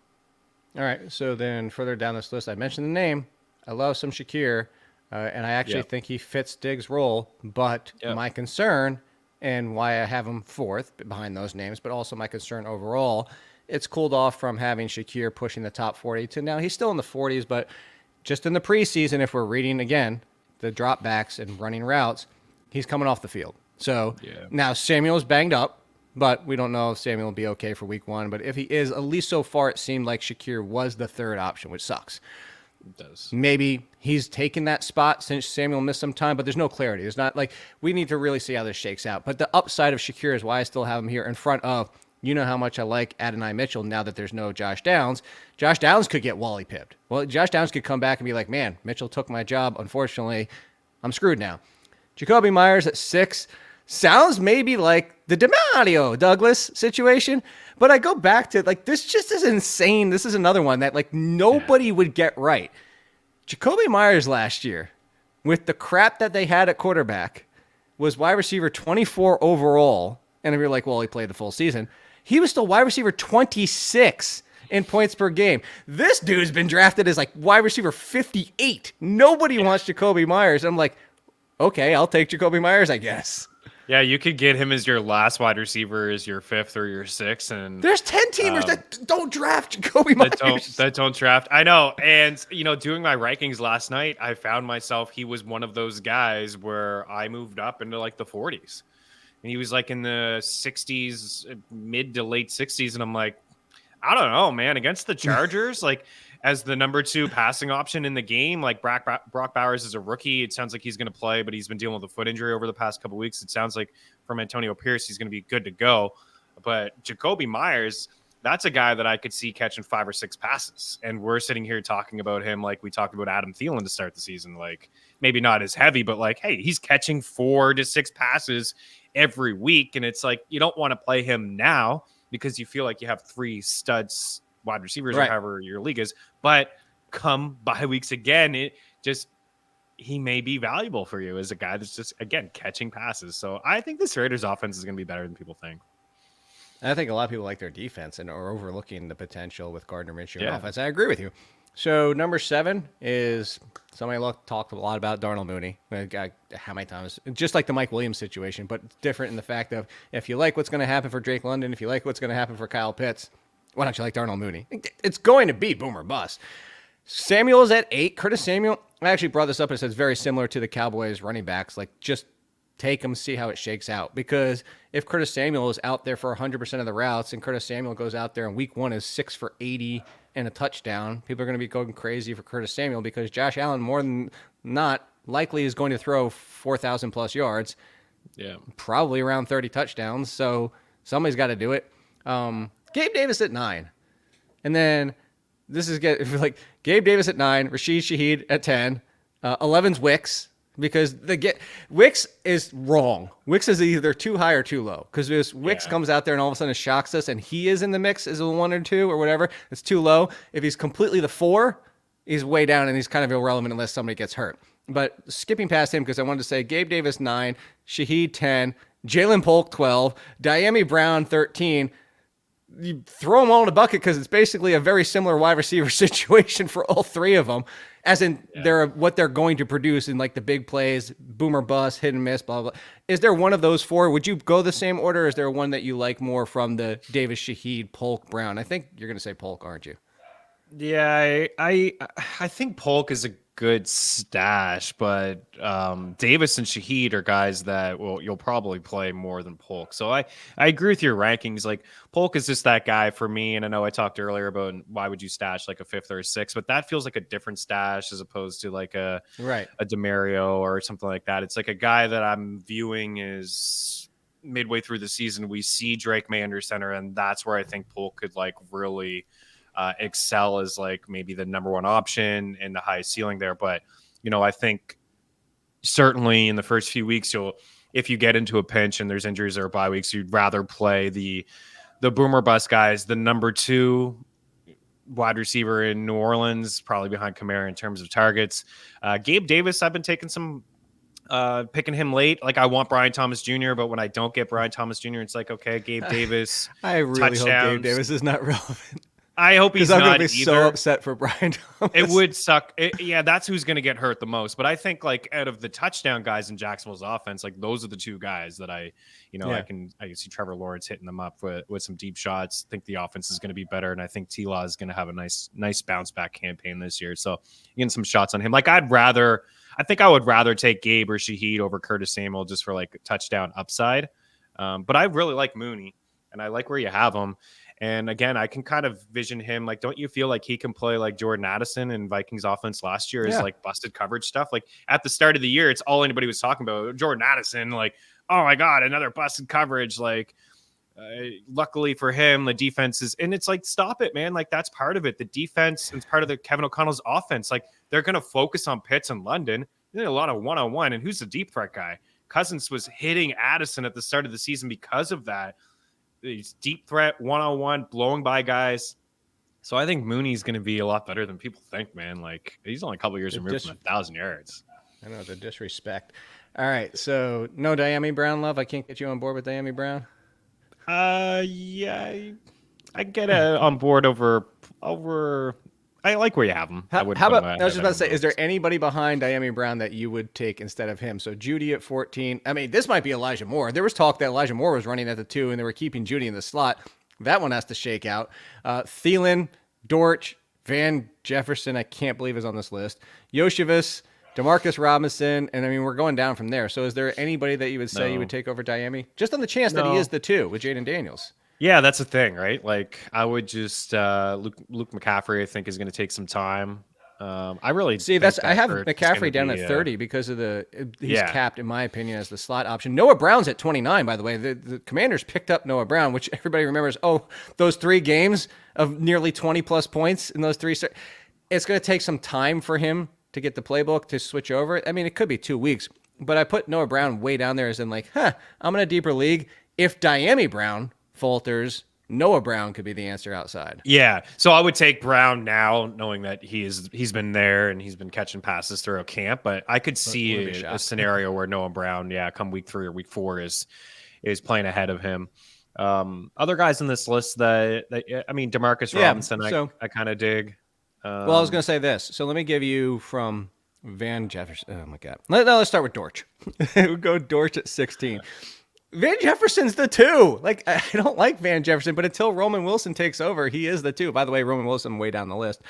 All right, so then further down this list, I mentioned the name. I love some Shakir. And I actually think he fits Diggs' role. But my concern, and why I have him fourth behind those names, but also my concern overall, it's cooled off from having Shakir pushing the top 40 to now he's still in the 40s, but just in the preseason, if we're reading again the dropbacks and running routes, he's coming off the field. So now Samuel's banged up, but we don't know if Samuel will be okay for week 1. But if he is, at least so far, it seemed like Shakir was the third option, which sucks. It does. Maybe he's taken that spot since Samuel missed some time, but there's no clarity. There's not like we need to really see how this shakes out. But the upside of Shakir is why I still have him here in front of, you know how much I like Adonai Mitchell now that there's no Josh Downs. Josh Downs could get Wally pipped. Well, Josh Downs could come back and be like, man, Mitchell took my job. Unfortunately, I'm screwed now. Jacoby Myers at 6 sounds maybe like the DeMario Douglas situation, but I go back to like this just is insane. This is another one that like nobody would get right. Jacoby Myers last year, with the crap that they had at quarterback, was wide receiver 24 overall. And if you're like, well, he played the full season, he was still wide receiver 26 in points per game. This dude's been drafted as like wide receiver 58. Nobody wants Jacoby Myers. I'm like, okay, I'll take Jacoby Myers, I guess. Yeah, you could get him as your last wide receiver, as your 5th or your 6th, and there's 10 teamers that don't draft Jacoby Myers. That don't draft. I know, and doing my rankings last night, I found myself he was one of those guys where I moved up into like the 40s, and he was like in the 60s, mid to late 60s, and I'm like, I don't know, man. Against the Chargers, like as the number 2 passing option in the game, like Brock Bowers is a rookie. It sounds like he's going to play, but he's been dealing with a foot injury over the past couple of weeks. It sounds like from Antonio Pierce, he's going to be good to go. But Jacoby Myers, that's a guy that I could see catching 5 or 6 passes. And we're sitting here talking about him like we talked about Adam Thielen to start the season. Like maybe not as heavy, but like, hey, he's catching 4 to 6 passes every week. And it's like, you don't want to play him now because you feel like you have 3 studs wide receivers or however your league is, but come bye weeks again, he may be valuable for you as a guy that's just, again, catching passes. So I think this Raiders offense is going to be better than people think. I think a lot of people like their defense and are overlooking the potential with Gardner Minshew and offense. I agree with you. So number 7 is somebody talked a lot about, Darnell Mooney. How many times? Just like the Mike Williams situation, but different in the fact of if you like what's going to happen for Drake London, if you like what's going to happen for Kyle Pitts, why don't you like Darnell Mooney? It's going to be boom or bust. Samuel's at 8. Curtis Samuel, I actually brought this up and it says very similar to the Cowboys running backs. Like just take him, see how it shakes out. Because if Curtis Samuel is out there for 100% of the routes and Curtis Samuel goes out there and week 1 is 6 for 80 and a touchdown, people are going to be going crazy for Curtis Samuel because Josh Allen more than not likely is going to throw 4,000 plus yards. Yeah. Probably around 30 touchdowns. So somebody's got to do it. Gabe Davis at 9. And then this is like Gabe Davis at 9, Rashid Shaheed at 10, 11's Wicks, because Wicks is wrong. Wicks is either too high or too low, because Wicks comes out there and all of a sudden shocks us and he is in the mix as a 1 or 2 or whatever. It's too low. If he's completely the 4, he's way down and he's kind of irrelevant unless somebody gets hurt. But skipping past him, because I wanted to say Gabe Davis 9, Shaheed 10, Jalen Polk 12, Diami Brown 13. You throw them all in a bucket because it's basically a very similar wide receiver situation for all 3 of them, as in what they're going to produce in like the big plays, boomer bust, hit and miss, blah, blah. Is there one of those 4? Would you go the same order? Or is there one that you like more from the Davis, Shaheed, Polk, Brown? I think you're going to say Polk, aren't you? Yeah, I think Polk is a good stash, but Davis and Shaheed are guys that you'll probably play more than Polk. So I agree with your rankings. Like Polk is just that guy for me, and I know I talked earlier about why would you stash like a 5th or a 6th, but that feels like a different stash as opposed to like a DeMario or something like that. It's like a guy that I'm viewing as midway through the season. We see Drake May under center, and that's where I think Polk could like really excel as like maybe the number 1 option and the highest ceiling there. But, I think certainly in the first few weeks, if you get into a pinch and there's injuries or bye weeks, you'd rather play the boomer bust guys, the number 2 wide receiver in New Orleans, probably behind Kamara in terms of targets. Gabe Davis, I've been taking some, picking him late. Like I want Brian Thomas Jr., but when I don't get Brian Thomas Jr., it's like, okay, Gabe Davis. I really hope Gabe Davis is not relevant. I hope he's I'm not gonna be either. so upset for Brian Thomas. It would suck. Yeah, that's who's going to get hurt the most. But I think like out of the touchdown guys in Jacksonville's offense, like those are the two guys that I can see Trevor Lawrence hitting them up with some deep shots. I think the offense is going to be better, and I think T-Law is going to have a nice bounce back campaign this year. So getting some shots on him. Like I think I would rather take Gabe or Shaheed over Curtis Samuel just for like touchdown upside. But I really like Mooney, and I like where you have him. And again, I can kind of vision him like, don't you feel like he can play like Jordan Addison in Vikings offense last year is like busted coverage stuff? Like at the start of the year, it's all anybody was talking about. Jordan Addison, like, oh my God, another busted coverage. Like, luckily for him, the defense is, and it's like, stop it, man. Like that's part of it. The defense is part of the Kevin O'Connell's offense. Like they're going to focus on Pitts and London. There's a lot of one-on-one, and who's the deep threat guy? Cousins was hitting Addison at the start of the season because of that. He's deep threat, one-on-one, blowing by guys. So I think Mooney's going to be a lot better than people think, man. Like, he's only a couple years removed from 1,000 yards. I know, the disrespect. All right, so no Diami Brown love? I can't get you on board with Diami Brown? Yeah. I get on board over... I like where you have him. How about, I was just about to say, is there anybody behind Diami Brown that you would take instead of him? So Judy at 14. I mean, this might be Elijah Moore. There was talk that Elijah Moore was running at the 2, and they were keeping Judy in the slot. That one has to shake out. Thielen, Dortch, Van Jefferson, I can't believe is on this list. Yoshivas, Demarcus Robinson, and I mean, we're going down from there. So is there anybody that you would say you would take over Diami? Just on the chance that he is the 2 with Jaden Daniels. Yeah, that's the thing, right? Like, I would just Luke McCaffrey, I think, is going to take some time. I really see I have McCaffrey down at 30 because of he's capped, in my opinion, as the slot option. Noah Brown's at 29, by the way. The Commanders picked up Noah Brown, which everybody remembers. Oh, those 3 games of nearly 20 plus points in those 3. It's going to take some time for him to get the playbook to switch over. I mean, it could be 2 weeks, but I put Noah Brown way down there as in like, I'm in a deeper league. If Diami Brown falters, Noah Brown could be the answer outside. Yeah. So I would take Brown now, knowing that he's been there and he's been catching passes throughout camp. But I could see a scenario where Noah Brown, come week 3 or week 4 is playing ahead of him. Other guys in this list that I mean, Demarcus Robinson, I kind of dig. Well, I was going to say this. So let me give you from Van Jefferson. Oh my God. Let's start with Dortch. We'll go Dortch at 16. Van Jefferson's the 2. Like, I don't like Van Jefferson, but until Roman Wilson takes over, he is the 2. By the way, Roman Wilson way down the list.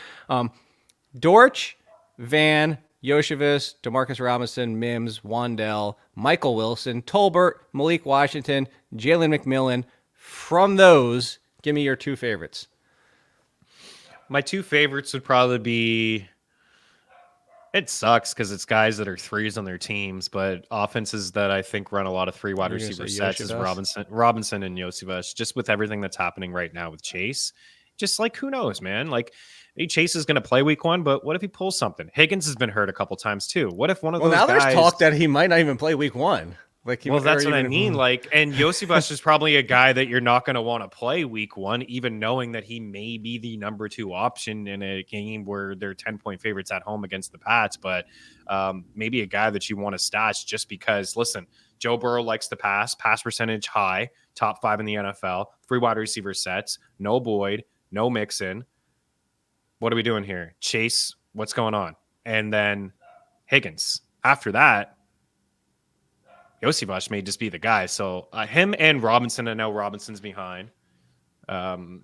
Dortch, Van, Yoshivas, Demarcus Robinson, Mims, Wandell, Michael Wilson, Tolbert, Malik Washington, Jalen McMillan. From those, give me your 2 favorites. My 2 favorites would probably be... It sucks because it's guys that are 3s on their teams, but offenses that I think run a lot of 3 wide receiver sets is Robinson and Yosivas. Just with everything that's happening right now with Chase, just like who knows, man? Like Chase is going to play week 1, but what if he pulls something? Higgins has been hurt a couple times too. What if one of those guys? Well, now there's talk that he might not even play week 1. Well, that's what I mean. Like, and Yosivas is probably a guy that you're not going to want to play week 1, even knowing that he may be the number 2 option in a game where they're 10-point favorites at home against the Pats. But maybe a guy that you want to stash just because, listen, Joe Burrow likes to pass percentage high, top 5 in the NFL, 3 wide receiver sets, no Boyd, no Mixon. What are we doing here? Chase, what's going on? And then Higgins. After that, Yosivas may just be the guy. So him and Robinson, I know Robinson's behind.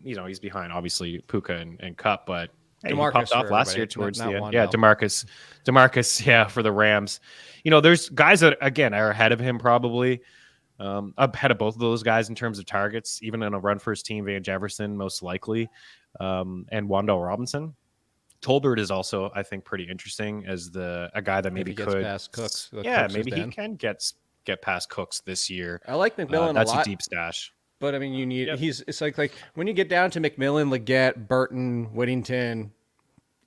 He's behind, obviously, Puka and Kupp, but he popped off last year towards the end. Yeah, DeMarcus, for the Rams. There's guys that, again, are ahead of him probably. Ahead of both of those guys in terms of targets, even in a run-first team, Van Jefferson, most likely, and Wandell Robinson. Tolbert is also, I think, pretty interesting as a guy that maybe gets past Cooks. Maybe he can get past Cooks this year. I like McMillan a lot. That's a deep stash. But I mean, you need it's like when you get down to McMillan, Leggett, Burton, Whittington,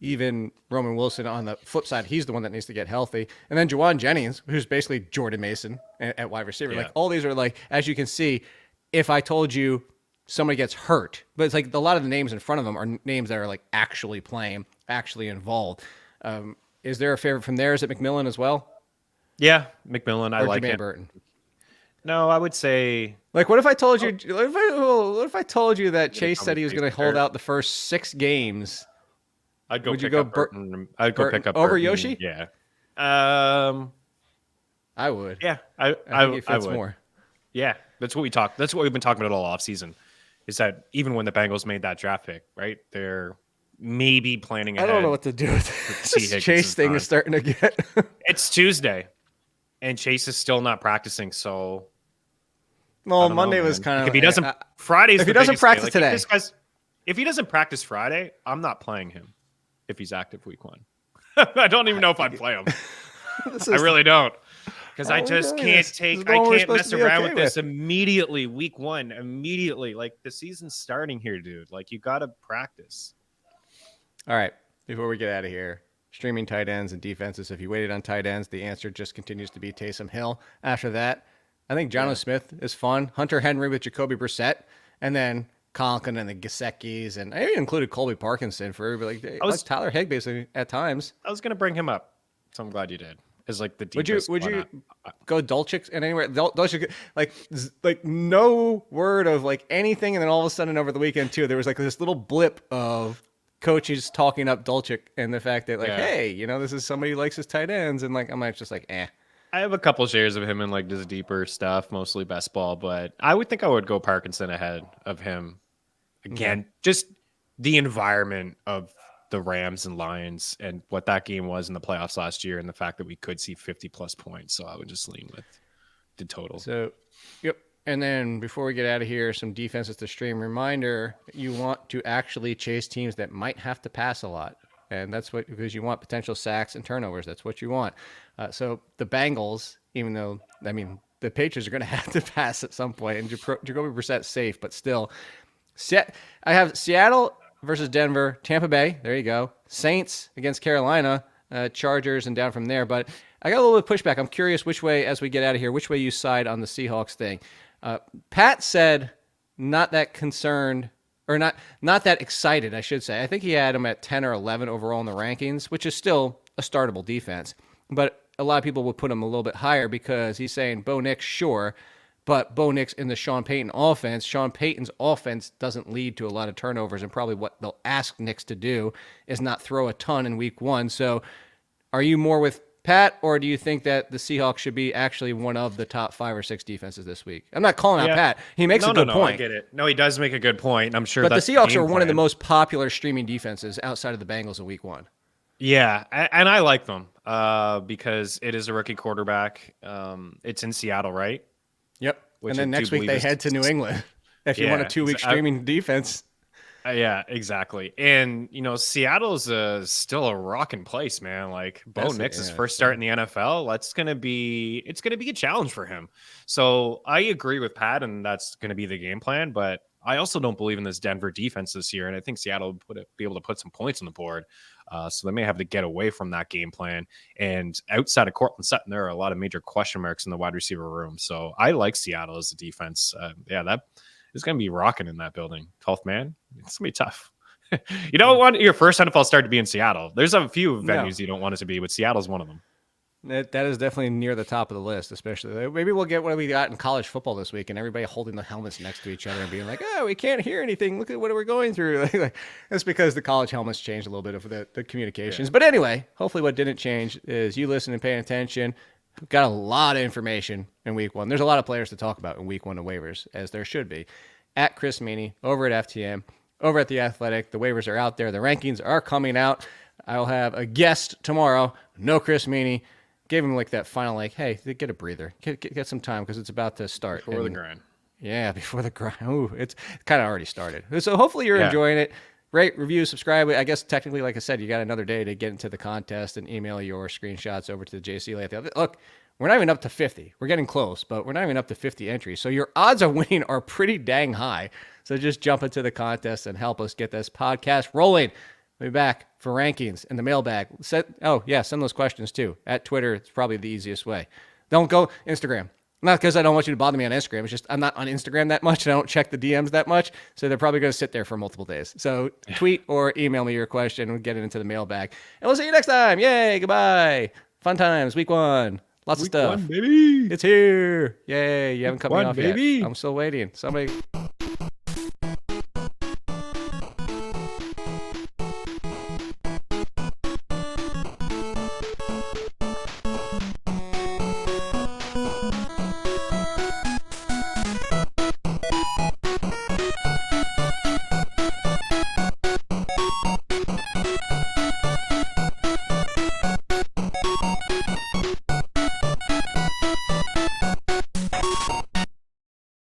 even Roman Wilson on the flip side, he's the one that needs to get healthy. And then Juwan Jennings, who's basically Jordan Mason at wide receiver. Yeah. Like all these are like, as you can see, if I told you somebody gets hurt, but it's like a lot of the names in front of them are names that are like actually playing, actually involved. Is there a favorite from there? Is it McMillan as well? Yeah, McMillan. I like Jermaine it. Burton. No, I would say Like, what if I told you? What if I told you that Chase tell said me he was Chase going to hold Hurt. out the first 6 games? I'd go Would you pick go up Burton. I'd go Burton pick up over Burton, Yoshi? Yeah. I would. Yeah. I think it fits would. more. Yeah, that's what we talked. That's what we've been talking about all off season. Is that even when the Bengals made that draft pick, right? They're maybe planning ahead. I don't know what to do with this Chase thing is starting to get. It's Tuesday, and Chase is still not practicing. So, Well, Monday was kind of. If he doesn't, Friday's if the he doesn't biggest day. practice Like, today, if he doesn't practice Friday, I'm not playing him. If he's active week 1, I don't even know if I'd play him. I really don't. Because I just can't mess around with this immediately. Week 1, immediately. Like, the season's starting here, dude. Like, you got to practice. All right. Before we get out of here, streaming tight ends and defenses. If you waited on tight ends, the answer just continues to be Taysom Hill. After that, I think Jonnu Smith is fun. Hunter Henry with Jacoby Brissett. And then Conklin and the Gesicki's. And I even included Colby Parkinson for everybody. Like Tyler Higbee at times. I was going to bring him up, so I'm glad you did. Is like the deepest. Would you go Dulcich and anywhere? Dulcich, like no word of like anything, and then all of a sudden over the weekend too, there was like this little blip of coaches talking up Dulcich and the fact that hey, you know, this is somebody who likes his tight ends, and like I'm just like eh. I have a couple shares of him in like this deeper stuff, mostly best ball, but I would think I would go Parkinson ahead of him. Again, just the environment of the Rams and Lions and what that game was in the playoffs last year, and the fact that we could see 50+ points. So I would just lean with the total. So, yep. And then before we get out of here, some defenses to stream. Reminder, you want to actually chase teams that might have to pass a lot. And that's because you want potential sacks and turnovers. That's what you want. So the Bengals, even though, I mean, the Patriots are going to have to pass at some point, and Jacoby Brissett's safe, but still. I have Seattle versus Denver, Tampa Bay, there you go. Saints against Carolina, Chargers, and down from there. But I got a little bit of pushback. I'm curious which way, as we get out of here, which way you side on the Seahawks thing. Pat said not that concerned, or not that excited, I should say. I think he had them at 10 or 11 overall in the rankings, which is still a startable defense. But a lot of people would put him a little bit higher because he's saying Bo Nix, sure, but Bo Nix in the Sean Payton offense, Sean Payton's offense doesn't lead to a lot of turnovers, and probably what they'll ask Nix to do is not throw a ton in week 1. So are you more with Pat, or do you think that the Seahawks should be actually one of the top 5 or 6 defenses this week? I'm not calling out Pat. He makes a good point. I get it. No, he does make a good point. I'm sure but that's the Seahawks are one of the most popular streaming defenses outside of the Bengals in week 1. Yeah, and I like them because it is a rookie quarterback. It's in Seattle, right? Yep. And then next week they head to New England if you want a 2-week streaming defense. Yeah, exactly. And, you know, Seattle's still a rocking place, man. Like, Bo Nix's first start in the NFL, it's going to be a challenge for him. So I agree with Pat, and that's going to be the game plan. But I also don't believe in this Denver defense this year, and I think Seattle will be able to put some points on the board. So they may have to get away from that game plan. And outside of Cortland Sutton, there are a lot of major question marks in the wide receiver room. So I like Seattle as a defense. That is going to be rocking in that building. 12th man, it's going to be tough. You don't want your first NFL start to be in Seattle. There's a few venues you don't want it to be, but Seattle's one of them. That is definitely near the top of the list, especially. Maybe we'll get what we got in college football this week, and everybody holding the helmets next to each other and being like, oh, we can't hear anything. Look at what we're going through. That's because the college helmets changed a little bit of the communications. Yeah. But anyway, hopefully what didn't change is you listening and paying attention. We've got a lot of information in week 1. There's a lot of players to talk about in week 1 of waivers, as there should be. At Chris Meaney, over at FTN, over at The Athletic. The waivers are out there. The rankings are coming out. I'll have a guest tomorrow. No Chris Meaney. Gave him like that final, like, hey, get a breather. Get some time because it's about to start. Before the grind. Yeah, before the grind. Ooh, it's kind of already started. So hopefully you're enjoying it. Rate, review, subscribe. I guess technically, like I said, you got another day to get into the contest and email your screenshots over to the JC. Look, we're not even up to 50. We're getting close, but we're not even up to 50 entries. So your odds of winning are pretty dang high. So just jump into the contest and help us get this podcast rolling. We'll be back for rankings and the mailbag. Send those questions too. At Twitter, it's probably the easiest way. Don't go Instagram. Not because I don't want you to bother me on Instagram. It's just I'm not on Instagram that much, and I don't check the DMs that much, so they're probably going to sit there for multiple days. So tweet or email me your question, and we'll get it into the mailbag. And we'll see you next time. Yay, goodbye. Fun times, week 1. Lots of Week stuff. one, baby. It's here. Yay. You haven't cut me one, off baby. yet. I'm still waiting. Somebody